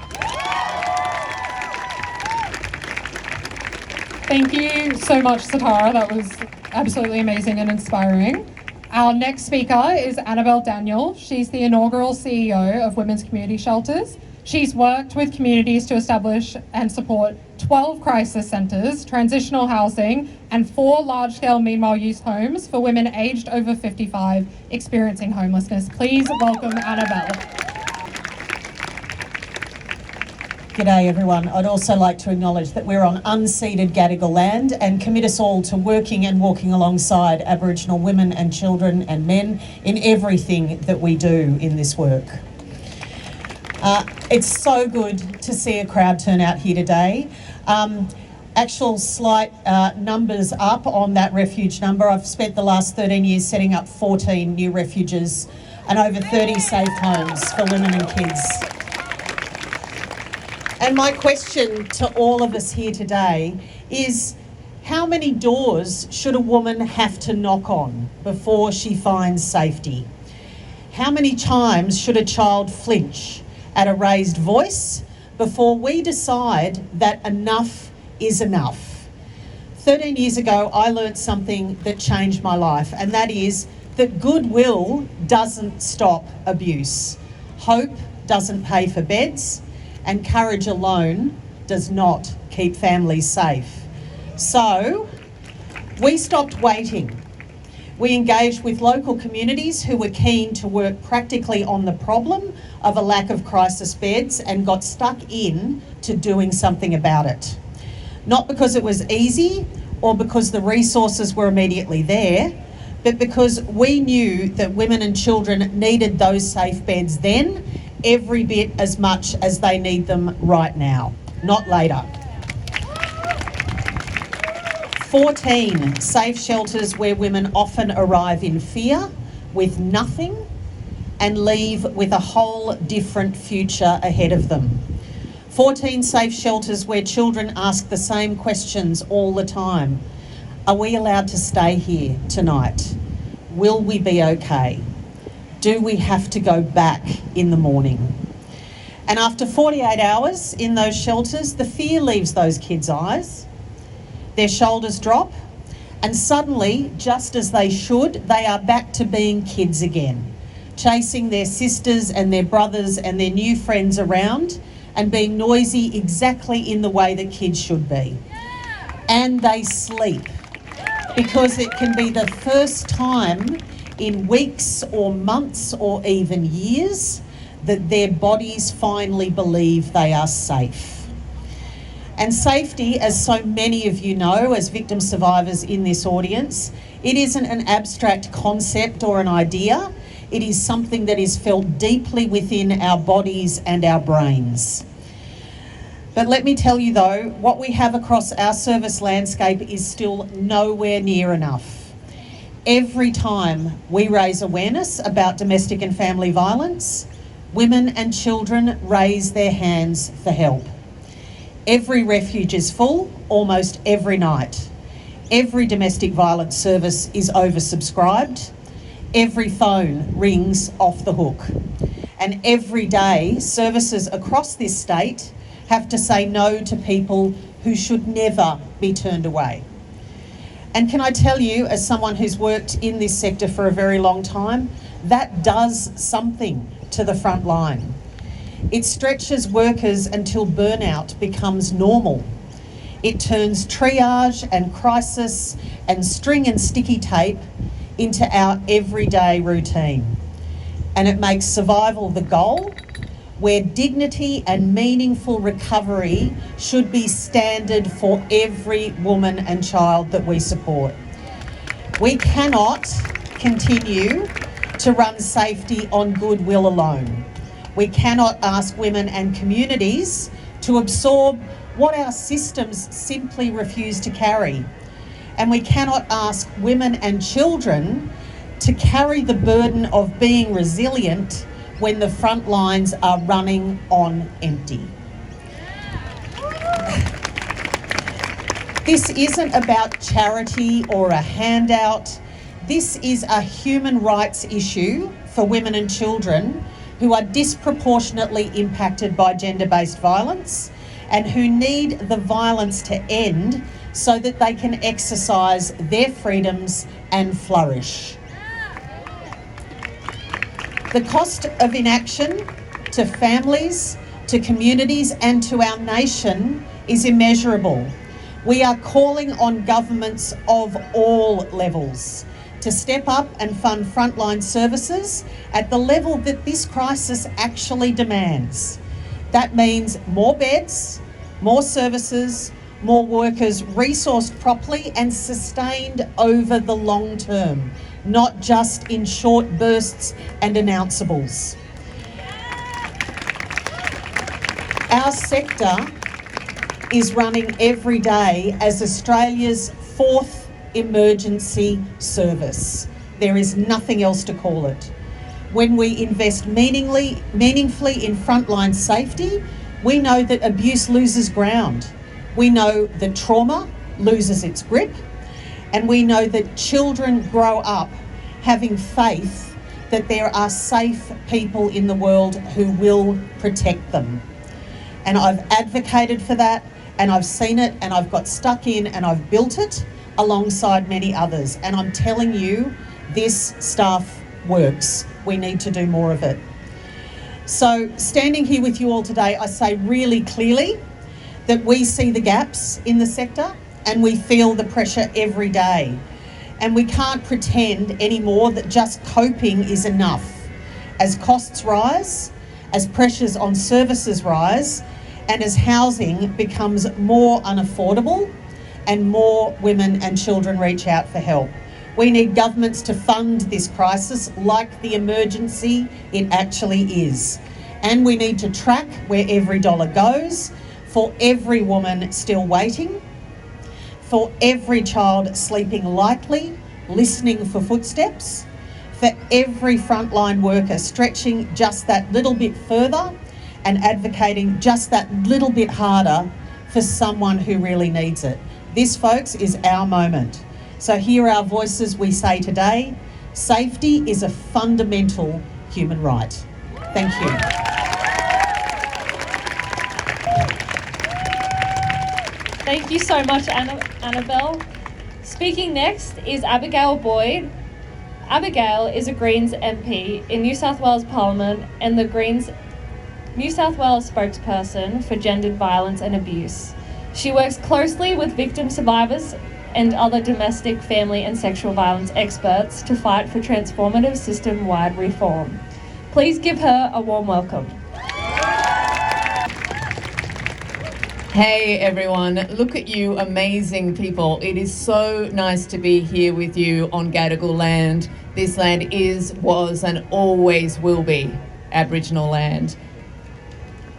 Thank you so much, Satara. That was absolutely amazing and inspiring. Our next speaker is Annabelle Daniel. She's the inaugural CEO of Women's Community Shelters. She's worked with communities to establish and support 12 crisis centres, transitional housing, and 4 large-scale meanwhile use homes for women aged over 55 experiencing homelessness. Please welcome Annabelle. G'day everyone. I'd also like to acknowledge that we're on unceded Gadigal land and commit us all to working and walking alongside Aboriginal women and children and men in everything that we do in this work. It's so good to see a crowd turn out here today. Actual slight numbers up on that refuge number. I've spent the last 13 years setting up 14 new refuges and over 30 safe homes for women and kids. And my question to all of us here today is, how many doors should a woman have to knock on before she finds safety? How many times should a child flinch at a raised voice before we decide that enough is enough? 13 years ago, I learnt something that changed my life, and that is that goodwill doesn't stop abuse. Hope doesn't pay for beds, and courage alone does not keep families safe. So we stopped waiting. We engaged with local communities who were keen to work practically on the problem of a lack of crisis beds and got stuck in to doing something about it. Not because it was easy or because the resources were immediately there, but because we knew that women and children needed those safe beds then every bit as much as they need them right now, not later. 14 safe shelters where women often arrive in fear, with nothing, and leave with a whole different future ahead of them. 14 safe shelters where children ask the same questions all the time. Are we allowed to stay here tonight? Will we be okay? Do we have to go back in the morning? And after 48 hours in those shelters, the fear leaves those kids' eyes. Their shoulders drop, and suddenly, just as they should, they are back to being kids again, chasing their sisters and their brothers and their new friends around and being noisy exactly in the way that kids should be. And they sleep, because it can be the first time in weeks or months or even years that their bodies finally believe they are safe. And safety, as so many of you know, as victim survivors in this audience, it isn't an abstract concept or an idea. It is something that is felt deeply within our bodies and our brains. But let me tell you though, what we have across our service landscape is still nowhere near enough. Every time we raise awareness about domestic and family violence, women and children raise their hands for help. Every refuge is full, almost every night. Every domestic violence service is oversubscribed. Every phone rings off the hook. And every day, services across this state have to say no to people who should never be turned away. And can I tell you, as someone who's worked in this sector for a very long time, that does something to the front line. It stretches workers until burnout becomes normal. It turns triage and crisis and string and sticky tape into our everyday routine. And it makes survival the goal, where dignity and meaningful recovery should be standard for every woman and child that we support. We cannot continue to run safety on goodwill alone. We cannot ask women and communities to absorb what our systems simply refuse to carry. And we cannot ask women and children to carry the burden of being resilient when the front lines are running on empty. This isn't about charity or a handout. This is a human rights issue for women and children who are disproportionately impacted by gender-based violence and who need the violence to end so that they can exercise their freedoms and flourish. The cost of inaction to families, to communities and to our nation is immeasurable. We are calling on governments of all levels to step up and fund frontline services at the level that this crisis actually demands. That means more beds, more services, more workers resourced properly and sustained over the long term, not just in short bursts and announceables. Our sector is running every day as Australia's fourth emergency service. There is nothing else to call it. When we invest meaningfully in frontline safety, we know that abuse loses ground. We know that trauma loses its grip, and we know that children grow up having faith that there are safe people in the world who will protect them. And I've advocated for that, and I've seen it, and I've got stuck in, and I've built it alongside many others. And I'm telling you, this stuff works. We need to do more of it. So standing here with you all today, I say really clearly that we see the gaps in the sector and we feel the pressure every day. And we can't pretend anymore that just coping is enough. As costs rise, as pressures on services rise, and as housing becomes more unaffordable and more women and children reach out for help. We need governments to fund this crisis like the emergency it actually is. And we need to track where every dollar goes for every woman still waiting, for every child sleeping lightly, listening for footsteps, for every frontline worker stretching just that little bit further and advocating just that little bit harder for someone who really needs it. This, folks, is our moment. So hear our voices. We say today, safety is a fundamental human right. Thank you. Thank you so much, Annabelle. Speaking next is Abigail Boyd. Abigail is a Greens MP in New South Wales Parliament and the Greens New South Wales spokesperson for gendered violence and abuse. She works closely with victim survivors and other domestic, family and sexual violence experts to fight for transformative system-wide reform. Please give her a warm welcome. Hey everyone, look at you amazing people. It is so nice to be here with you on Gadigal land. This land is, was and always will be Aboriginal land.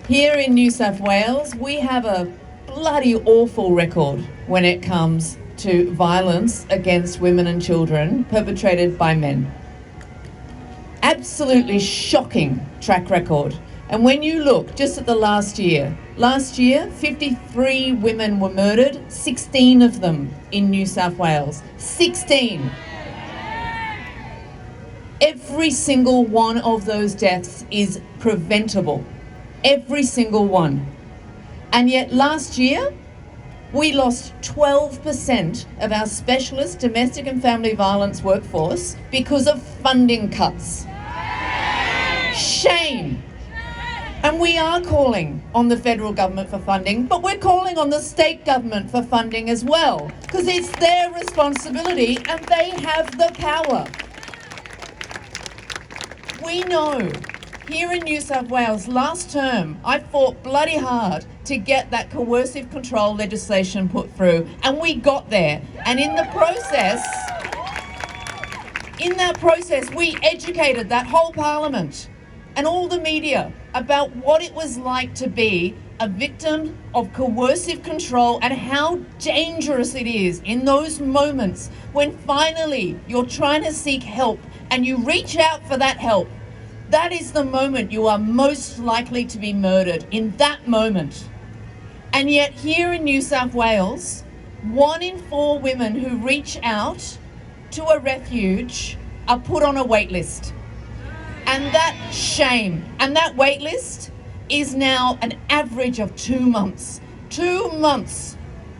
Here in New South Wales, we have a bloody awful record when it comes to violence against women and children perpetrated by men. Absolutely shocking track record. And when you look just at the last year, 53 women were murdered, 16 of them in New South Wales. 16! Every single one of those deaths is preventable. Every single one. And yet last year, we lost 12% of our specialist domestic and family violence workforce because of funding cuts. Shame! And we are calling on the federal government for funding, but we're calling on the state government for funding as well, because it's their responsibility and they have the power. We know, here in New South Wales, last term, I fought bloody hard to get that coercive control legislation put through, and we got there. And in that process, we educated that whole parliament and all the media about what it was like to be a victim of coercive control and how dangerous it is in those moments when finally you're trying to seek help and you reach out for that help. That is the moment you are most likely to be murdered, in that moment. And yet here in New South Wales, 1 in 4 women who reach out to a refuge are put on a wait list. And that shame, and that wait list is now an average of 2 months. 2 months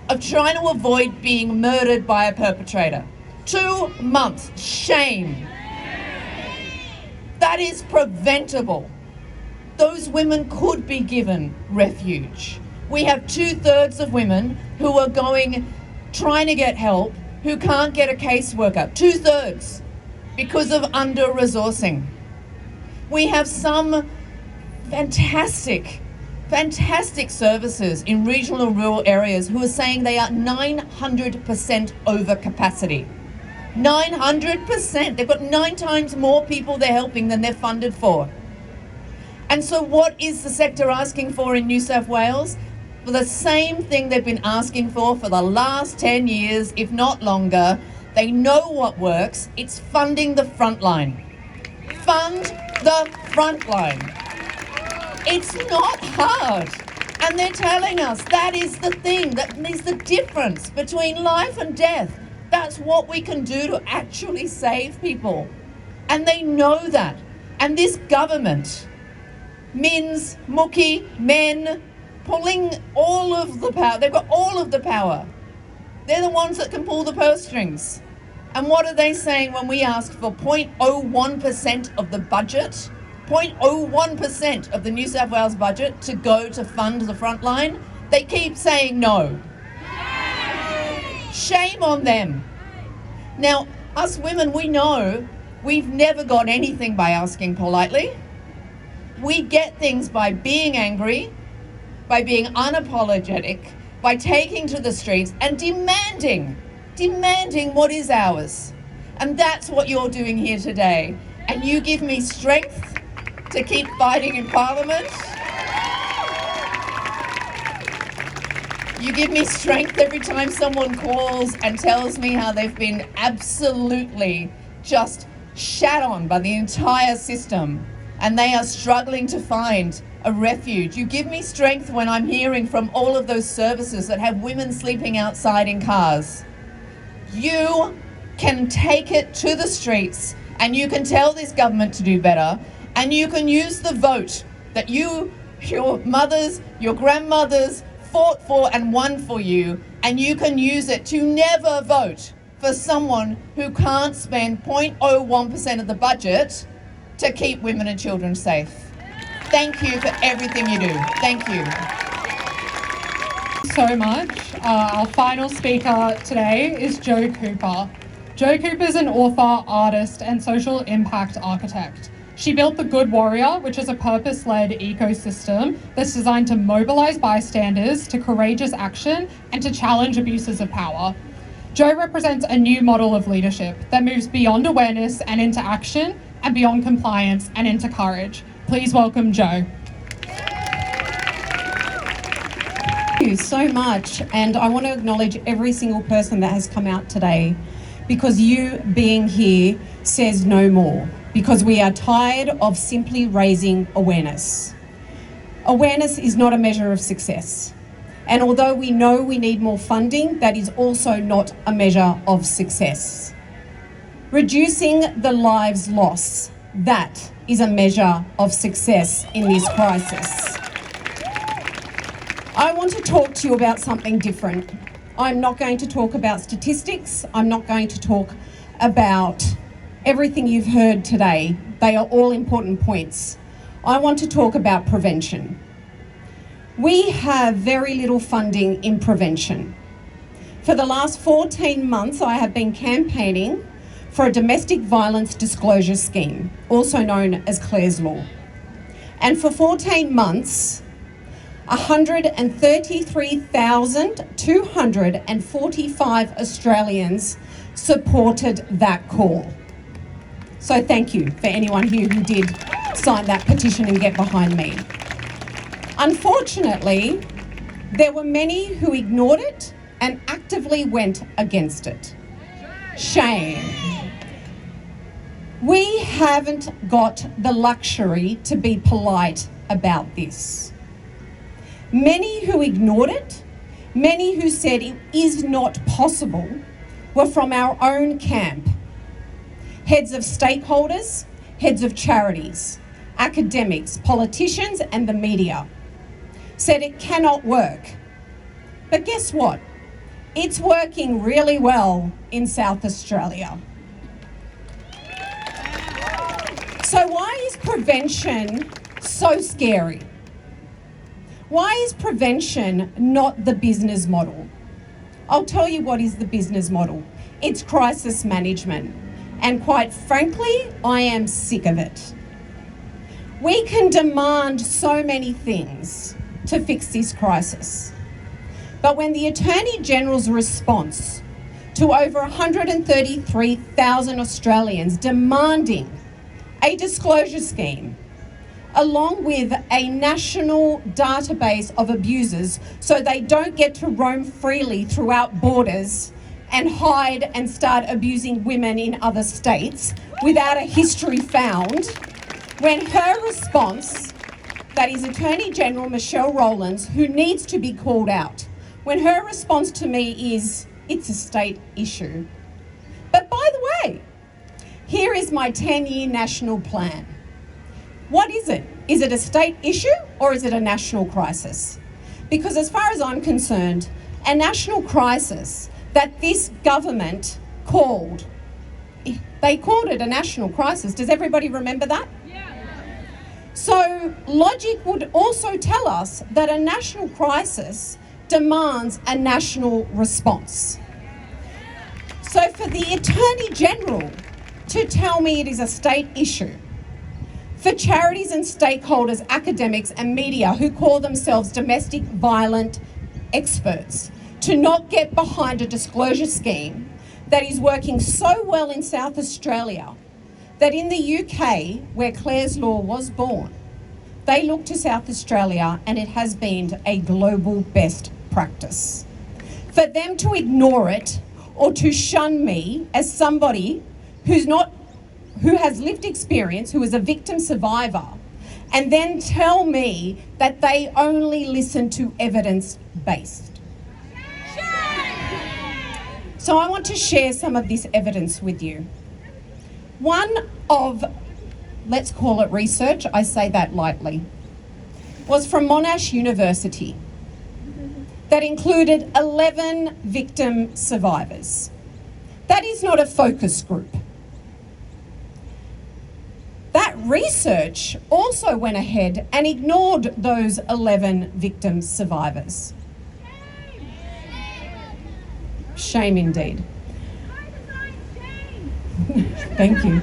of trying to avoid being murdered by a perpetrator. 2 months, shame. That is preventable. Those women could be given refuge. We have 2/3 of women who are trying to get help, who can't get a caseworker. 2/3 because of under-resourcing. We have some fantastic services in regional and rural areas who are saying they are 900% over capacity. 900%. They've got 9 times more people they're helping than they're funded for. And so what is the sector asking for in New South Wales? For the same thing they've been asking for the last 10 years, if not longer. They know what works. It's funding the frontline. Fund the frontline. It's not hard. And they're telling us that is the thing, that is the difference between life and death. That's what we can do to actually save people. And they know that. And this government, Mins, Mookie, men, pulling all of the power. They've got all of the power. They're the ones that can pull the purse strings. And what are they saying when we ask for 0.01% of the budget, 0.01% of the New South Wales budget to go to fund the frontline? They keep saying no. Shame on them. Now, us women, we know we've never got anything by asking politely. We get things by being angry, by being unapologetic, by taking to the streets and demanding what is ours. And that's what you're doing here today. And you give me strength to keep fighting in Parliament. You give me strength every time someone calls and tells me how they've been absolutely just shat on by the entire system and they are struggling to find a refuge. You give me strength when I'm hearing from all of those services that have women sleeping outside in cars. You can take it to the streets and you can tell this government to do better, and you can use the vote that you, your mothers, your grandmothers fought for and won for you, and you can use it to never vote for someone who can't spend 0.01% of the budget to keep women and children safe. Thank you for everything you do. Thank you. So much. Our final speaker today is Jo Cooper. Jo Cooper is an author, artist, and social impact architect. She built The Good Warrior, which is a purpose-led ecosystem that's designed to mobilise bystanders to courageous action and to challenge abuses of power. Jo represents a new model of leadership that moves beyond awareness and into action, and beyond compliance and into courage. Please welcome Jo. Thank you so much, and I want to acknowledge every single person that has come out today, because you being here says no more, because we are tired of simply raising awareness. Awareness is not a measure of success, and although we know we need more funding, that is also not a measure of success. Reducing the lives lost, that is a measure of success in this crisis. I want to talk to you about something different. I'm not going to talk about statistics. I'm not going to talk about everything you've heard today. They are all important points. I want to talk about prevention. We have very little funding in prevention. For the last 14 months, I have been campaigning for a domestic violence disclosure scheme, also known as Clare's Law. And for 14 months, 133,245 Australians supported that call. So thank you for anyone here who did sign that petition and get behind me. Unfortunately, there were many who ignored it and actively went against it. Shame. We haven't got the luxury to be polite about this. Many who ignored it, many who said it is not possible, were from our own camp. Heads of stakeholders, heads of charities, academics, politicians, and the media said it cannot work. But guess what? It's working really well in South Australia. So why is prevention so scary? Why is prevention not the business model? I'll tell you what is the business model. It's crisis management. And quite frankly, I am sick of it. We can demand so many things to fix this crisis. But when the Attorney General's response to over 133,000 Australians demanding a disclosure scheme, along with a national database of abusers so they don't get to roam freely throughout borders and hide and start abusing women in other states without a history found, when her response, that is Attorney General Michelle Rowlands, who needs to be called out, when her response to me is, it's a state issue. But by the way, here is my 10-year national plan. What is it? Is it a state issue or is it a national crisis? Because as far as I'm concerned, a national crisis that this government called, they called it a national crisis. Does everybody remember that? Yeah. So logic would also tell us that a national crisis demands a national response. So for the Attorney General to tell me it is a state issue, for charities and stakeholders, academics and media who call themselves domestic violence experts to not get behind a disclosure scheme that is working so well in South Australia that in the UK, where Clare's Law was born, they look to South Australia and it has been a global best practice. For them to ignore it or to shun me as somebody who has lived experience, who is a victim survivor, and then tell me that they only listen to evidence-based. So I want to share some of this evidence with you. One of, let's call it research, I say that lightly, was from Monash University that included 11 victim survivors. That is not a focus group. That research also went ahead and ignored those 11 victim survivors. Shame indeed. Thank you.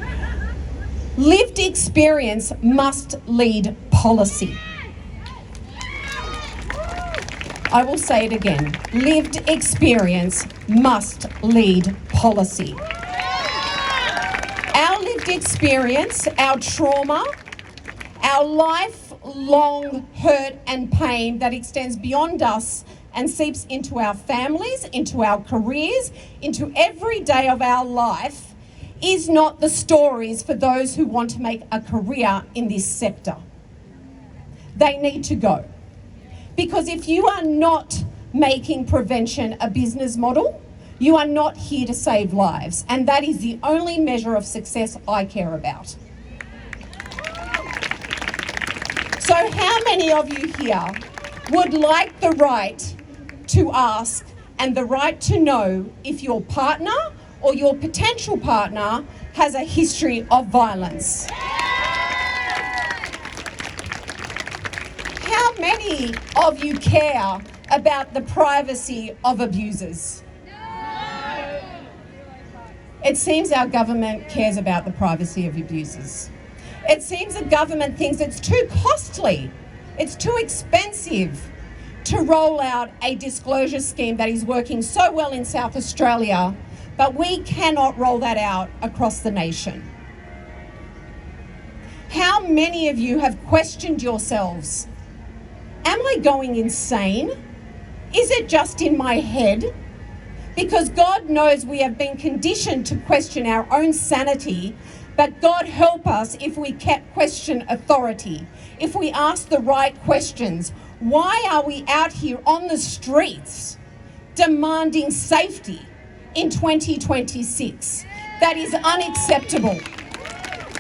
Lived experience must lead policy. I will say it again. Lived experience must lead policy. Our lived experience, our trauma, our lifelong hurt and pain that extends beyond us and seeps into our families, into our careers, into every day of our life is not the stories for those who want to make a career in this sector. They need to go. Because if you are not making prevention a business model, you are not here to save lives. And that is the only measure of success I care about. So how many of you here would like the right to ask and the right to know if your partner or your potential partner has a history of violence? How many of you care about the privacy of abusers? It seems our government cares about the privacy of abusers. It seems the government thinks it's too costly, it's too expensive to roll out a disclosure scheme that is working so well in South Australia, but we cannot roll that out across the nation. How many of you have questioned yourselves? Am I going insane? Is it just in my head? Because God knows we have been conditioned to question our own sanity, but God help us if we question authority, if we ask the right questions. Why are we out here on the streets demanding safety in 2026? That is unacceptable.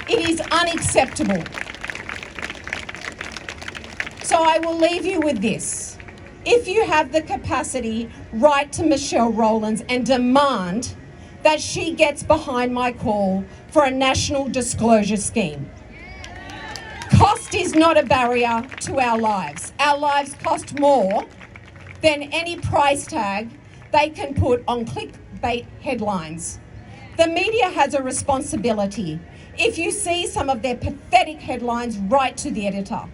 It is unacceptable. So I will leave you with this. If you have the capacity, write to Michelle Rowlands and demand that she gets behind my call for a national disclosure scheme. Cost is not a barrier to our lives. Our lives cost more than any price tag they can put on clickbait headlines. The media has a responsibility. If you see some of their pathetic headlines, write to the editor,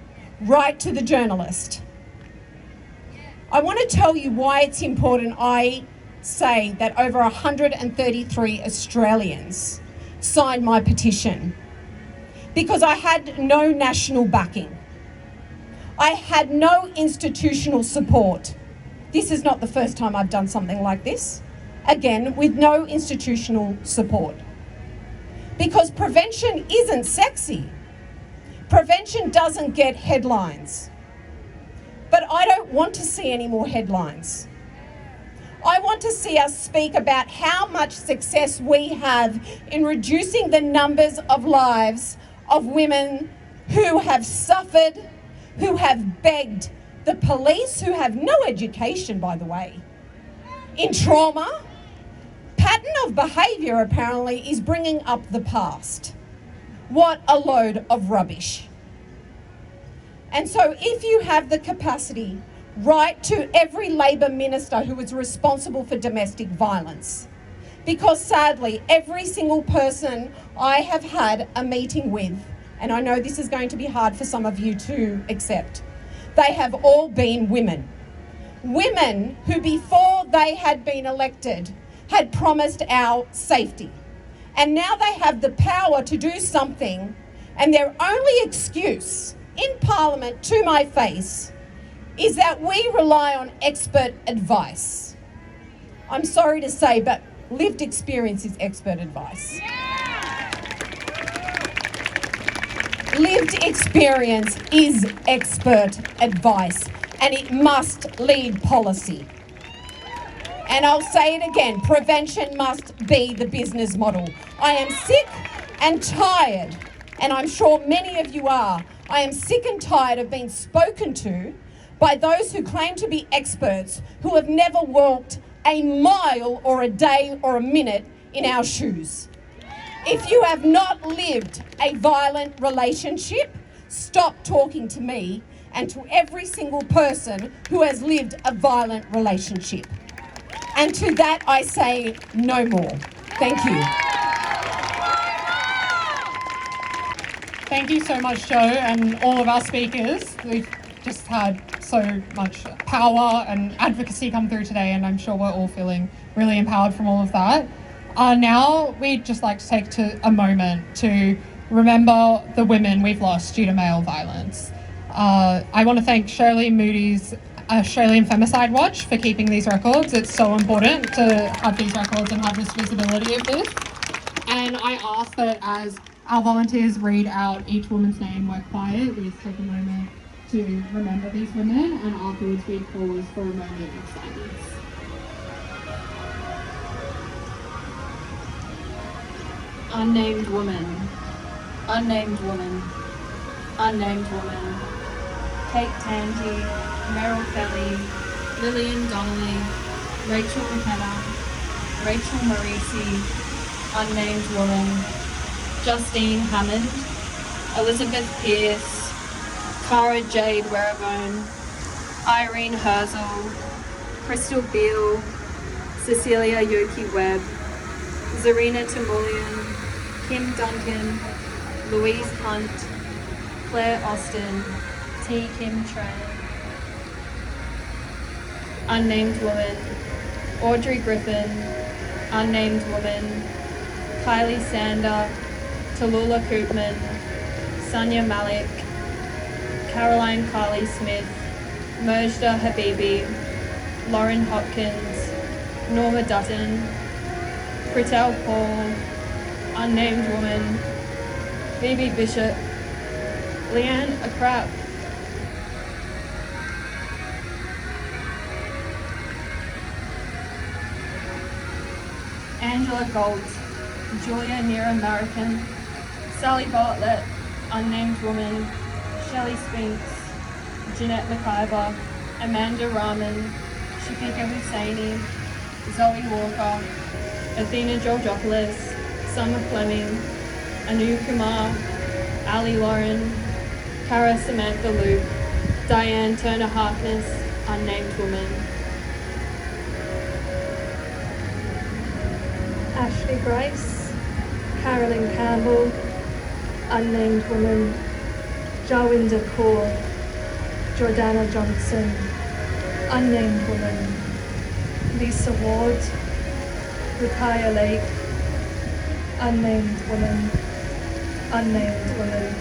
write to the journalist. I want to tell you why it's important I say that over 133 Australians signed my petition. Because I had no national backing. I had no institutional support. This is not the first time I've done something like this. Again, with no institutional support. Because prevention isn't sexy. Prevention doesn't get headlines. But I don't want to see any more headlines. I want to see us speak about how much success we have in reducing the numbers of lives of women who have suffered, who have begged the police, who have no education, by the way, in trauma. Pattern of behaviour apparently is bringing up the past. What a load of rubbish. And so if you have the capacity, write to every Labor minister who is responsible for domestic violence. because sadly, every single person I have had a meeting with, and I know this is going to be hard for some of you to accept, they have all been women. Women who, before they had been elected, had promised our safety. And now they have the power to do something, and their only excuse in Parliament to my face is that we rely on expert advice. I'm sorry to say, but lived experience is expert advice. Lived experience is expert advice, and it must lead policy. And I'll say it again, prevention must be the business model. I am sick and tired, and I'm sure many of you are, I am sick and tired of being spoken to by those who claim to be experts who have never walked a mile or a day or a minute in our shoes. If you have not lived a violent relationship, stop talking to me and to every single person who has lived a violent relationship. And to that I say no more. Thank you. Thank you so much, Jo, and all of our speakers. We've just had so much power and advocacy come through today, and I'm sure we're all feeling really empowered from all of that. Now, we'd just like to take a moment to remember the women we've lost due to male violence. I want to thank Shirley Moody's Australian Femicide Watch for keeping these records. It's so important to have these records and have this visibility of this. And I ask that as our volunteers read out each woman's name, we're quiet. We just take a moment to remember these women, and afterwards we pause for a moment of silence. Unnamed woman, unnamed woman, unnamed woman. Kate Tanti, Meryl Felly, Lillian Donnelly, Rachel McKenna, Rachel Marisi, unnamed woman. Justine Hammond, Elizabeth Pearce, Cara Jade Werabone, Irene Herzl, Crystal Beale, Cecilia Yoki Webb, Zarina Timulian, Kim Duncan, Louise Hunt, Claire Austin, T. Kim Tran. Unnamed woman, Audrey Griffin, unnamed woman, Kylie Sander, Tallulah Koopman, Sonia Malik, Caroline Carly Smith, Murjda Habibi, Lauren Hopkins, Norma Dutton, Pritel Paul, unnamed woman, Phoebe Bishop, Leanne Akrap, Angela Gold, Julia Near-American, Sally Bartlett, unnamed woman, Shelley Spinks, Jeanette McIver, Amanda Rahman, Shafiqa Hussaini, Zoe Walker, Athena Georgopoulos, Summer Fleming, Anu Kumar, Ali Lauren, Cara Samantha Luke, Diane Turner Harkness, unnamed woman. Ashley Bryce, Carolyn Campbell, unnamed woman, Jarwinder Kaur, Jordana Johnson, unnamed woman, Lisa Ward, Rukaya Lake, unnamed woman, unnamed woman,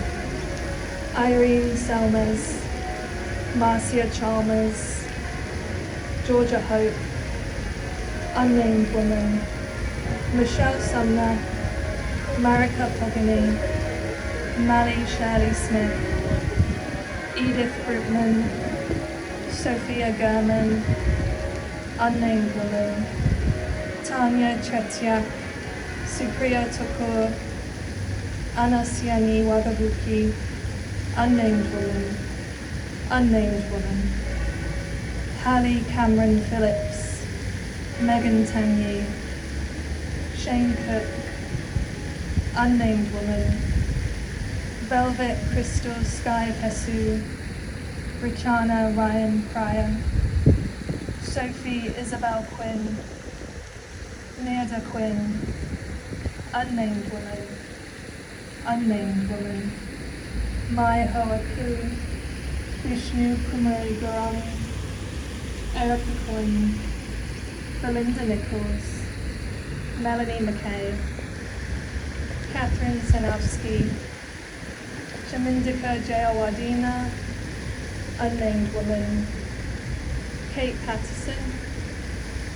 Irene Selmers, Marcia Chalmers, Georgia Hope, unnamed woman, Michelle Sumner, Marika Pogany, Mally Shirley Smith, Edith Brutman, Sophia Gurman, unnamed woman, Tanya Chetyak, Supriya Thakur, Anasiani Wagabuki, unnamed woman, unnamed woman, Hallie Cameron Phillips, Megan Tanyi, Shane Cook, unnamed woman, Velvet Crystal Sky Pesu, Richana Ryan Pryor, Sophie Isabel Quinn, Neada Quinn, unnamed woman, unnamed woman. Mai Hoaku, Vishnu Kumari Gurami, Erica Quinn, Belinda Nichols, Melanie McKay, Catherine Sanowski, Jamindika Jayawadena, unnamed woman, Kate Patterson,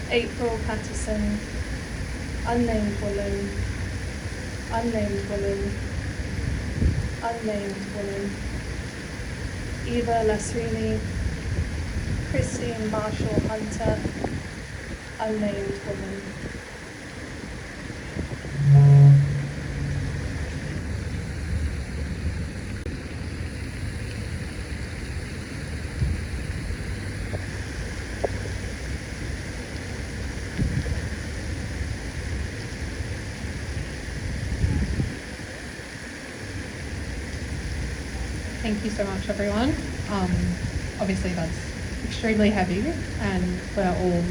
April Patterson, unnamed woman, unnamed woman, unnamed woman, Eva Lasrini, Christine Marshall Hunter, unnamed woman. Thank you so much, everyone. Obviously, that's extremely heavy, and we're all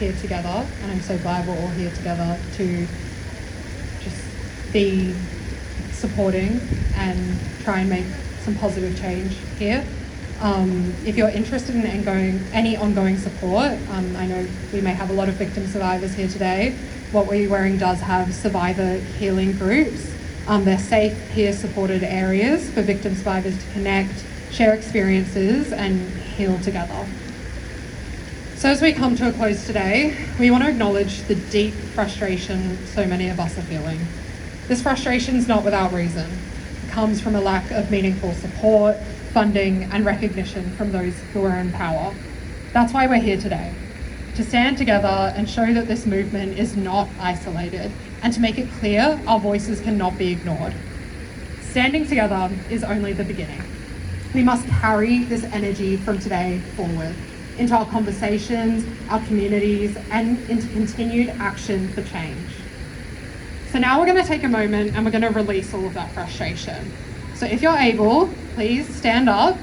here together, and I'm so glad we're all here together to just be supporting and try and make some positive change here. If you're interested in any ongoing support, I know we may have a lot of victim survivors here today. What We're Wearing does have survivor healing groups. They're safe, peer-supported areas for victim survivors to connect, share experiences, and heal together. So as we come to a close today, we want to acknowledge the deep frustration so many of us are feeling. This frustration is not without reason. It comes from a lack of meaningful support, funding, and recognition from those who are in power. That's why we're here today, to stand together and show that this movement is not isolated, and to make it clear our voices cannot be ignored. Standing together is only the beginning. We must carry this energy from today forward into our conversations, our communities, and into continued action for change. So now we're going to take a moment and we're going to release all of that frustration. So if you're able, please stand up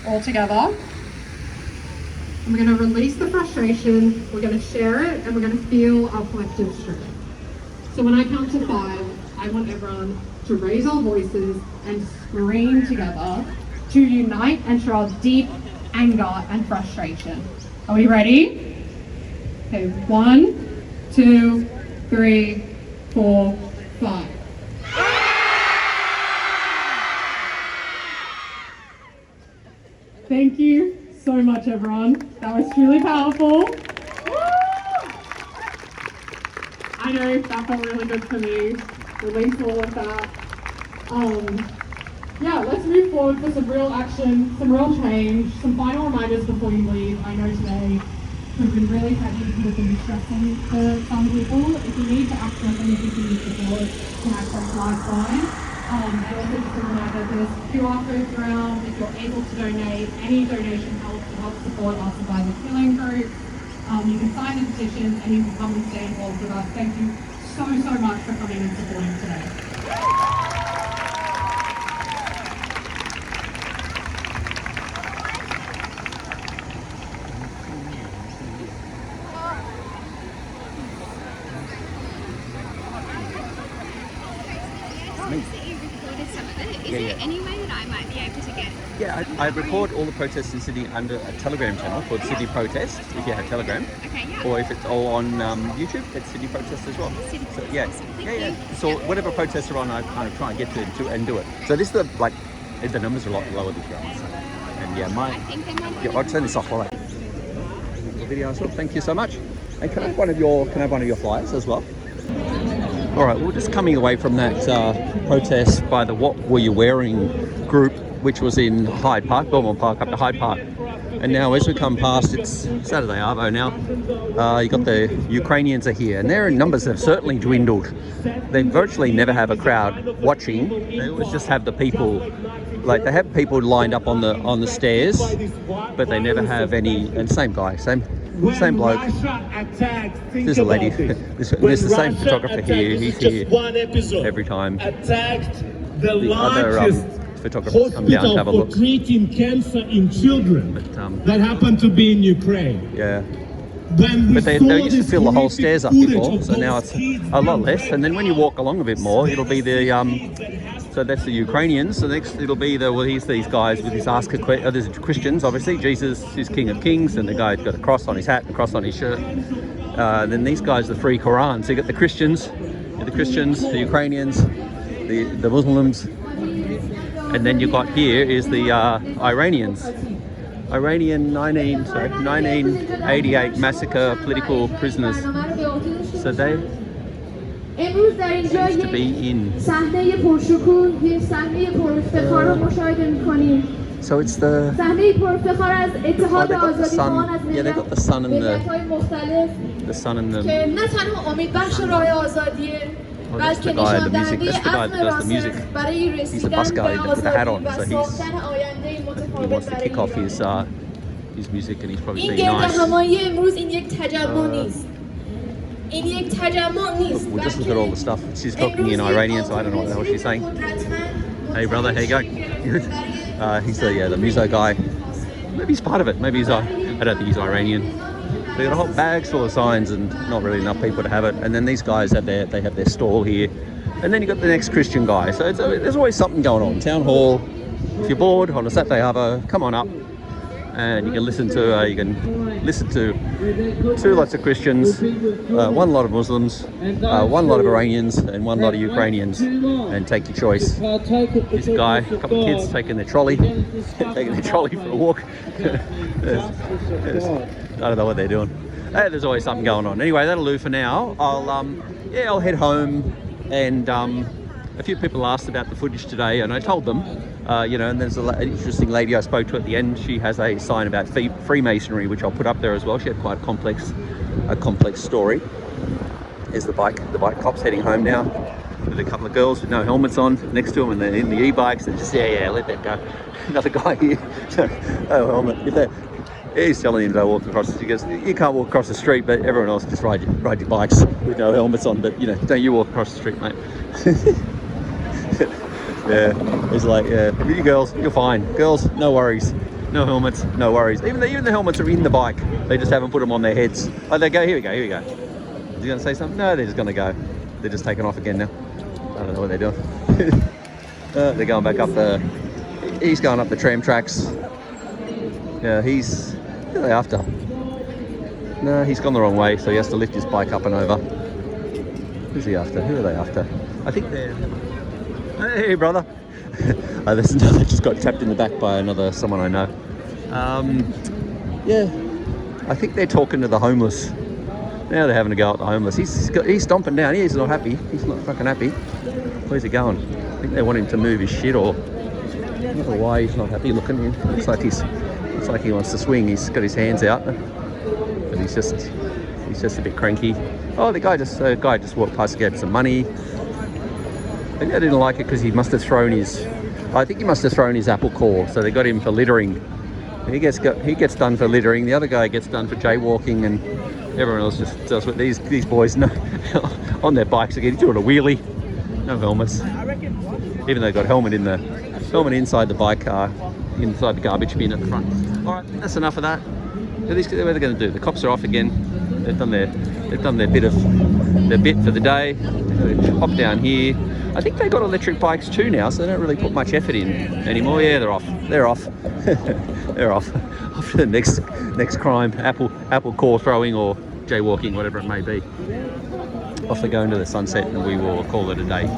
all together. And we're going to release the frustration, we're going to share it, and we're going to feel our collective strength. So when I count to 5, I want everyone to raise our voices and scream together to unite and show our deep anger and frustration. Are we ready? Okay, 1, 2, 3, 4, 5. Thank you so much, everyone. That was truly powerful. I know that felt really good for me. Release all of that. Yeah, let's move forward for some real action, some real change, some final reminders before you leave. I know today has been really heavy because it can be stressing for some people. If you need to access any community support, you can access Lifeline. Also just a reminder, there's QR codes around. If you're able to donate, any donation helps to help support our survivor healing group. You can sign the petition and you can come and stay involved with us. Thank you so much for coming and supporting today. Is there any way that I might be able to get? Yeah, I record all the protests in Sydney under a Telegram channel called Sydney Protest, if you have Telegram. Okay, yeah. Or if it's all on YouTube, it's Sydney Protest as well. Sydney So, Protest. yeah. Thank Yeah. you. So whatever protests are on, I kind of try and get to and do it. So this is the, like, the numbers are a lot lower this year. And yeah, I think they might be. I'll turn this off while I video as well. Thank you so much. And can I have one of your flyers as well? All right, we're just coming away from that protest by the What Were You Wearing group, which was in Hyde Park, Belmore Park, up to Hyde Park. And now as we come past, it's Saturday Arvo now, you got the Ukrainians are here, and their numbers have certainly dwindled. They virtually never have a crowd watching. They always just have the people, like they have people lined up on the stairs, but they never have any, and same guy, same bloke. There's a lady, there's the same photographer here, he's here every time. The other photographers come down to have a look. Treating cancer in children that happen to be in Ukraine. Yeah. But they used to fill the whole stairs up before, so now it's a lot less. And then when you walk along a bit more, it'll be the so that's the Ukrainians. So next it'll be the, well, here's these guys with his there's Christians, obviously. Jesus is King of Kings, and the guy's got a cross on his hat and a cross on his shirt. Then these guys, the free Quran. So you got the Christians, the Ukrainians, the Muslims, and then you got here is the Iranians. Iranian 1988 massacre political prisoners. So they used to be in. So it's the. Oh, they got the sun. Yeah, they got the sun and the sun and the. Oh, that's the guy the music. That's the guy that does the music. He's the bus guy with the hat on. So he wants to kick off his music, and he's probably being nice. We'll just look at all the stuff. She's talking in Iranian, so I don't know what the hell she's saying. Hey brother, how you going? Good. He's the muso guy. Maybe he's part of it. Maybe he's I don't think he's Iranian. They got a whole bag full of signs and not really enough people to have it. And then these guys have their stall here. And then you got the next Christian guy. So there's always something going on. Town hall. If you're bored on a Saturday arvo, come on up, and you can listen to two lots of Christians, one lot of Muslims, one lot of Iranians, and one lot of Ukrainians, and take your choice. This guy, a couple of kids taking their trolley for a walk. I don't know what they're doing. There's always something going on. Anyway, that'll do for now. I'll head home, and a few people asked about the footage today, and I told them, and there's an interesting lady I spoke to at the end. She has a sign about Freemasonry, which I'll put up there as well. She had quite a complex story. Here's the bike cops heading home now with a couple of girls with no helmets on next to them, and they're in the e-bikes. They're just, let that go. Another guy here, no helmet. He's telling him to walk across. He goes, you can't walk across the street, but everyone else just ride your bikes with no helmets on. But don't you walk across the street, mate? Yeah, he's like, you girls, you're fine. Girls, no worries. No helmets, no worries. Even the helmets are in the bike. They just haven't put them on their heads. Oh, they go. Here we go. Is he going to say something? No, they're just going to go. They're just taking off again now. I don't know what they're doing. They're going back up he's going up the tram tracks. Yeah, who are they after? No, he's gone the wrong way, so he has to lift his bike up and over. Who's he after? Who are they after? I think they're... Hey, brother. There's another just got tapped in the back by someone I know. Yeah, I think they're talking to the homeless. Now they're having a go at the homeless. He's stomping down here. He's not happy. He's not fucking happy. Where's he going? I think they want him to move his shit, or I don't know why he's not happy. Looking at him, looks like he wants to swing. He's got his hands out, but he's just a bit cranky. Oh, the guy just walked past to get some money. I didn't like it because he must have thrown his apple core, so they got him for littering. He gets done for littering. The other guy gets done for jaywalking, and everyone else just does what these boys know on their bikes again. He's doing a wheelie, no helmets. Even though they got helmet inside the bike, inside the garbage bin at the front. All right, that's enough of that. What are they going to do? The cops are off again. They've done their bit for the day. Hop down here. I think they got electric bikes too now, so they don't really put much effort in anymore. Yeah, they're off. They're off to the next crime, apple core throwing or jaywalking, whatever it may be. Off they go into the sunset, and we will call it a day.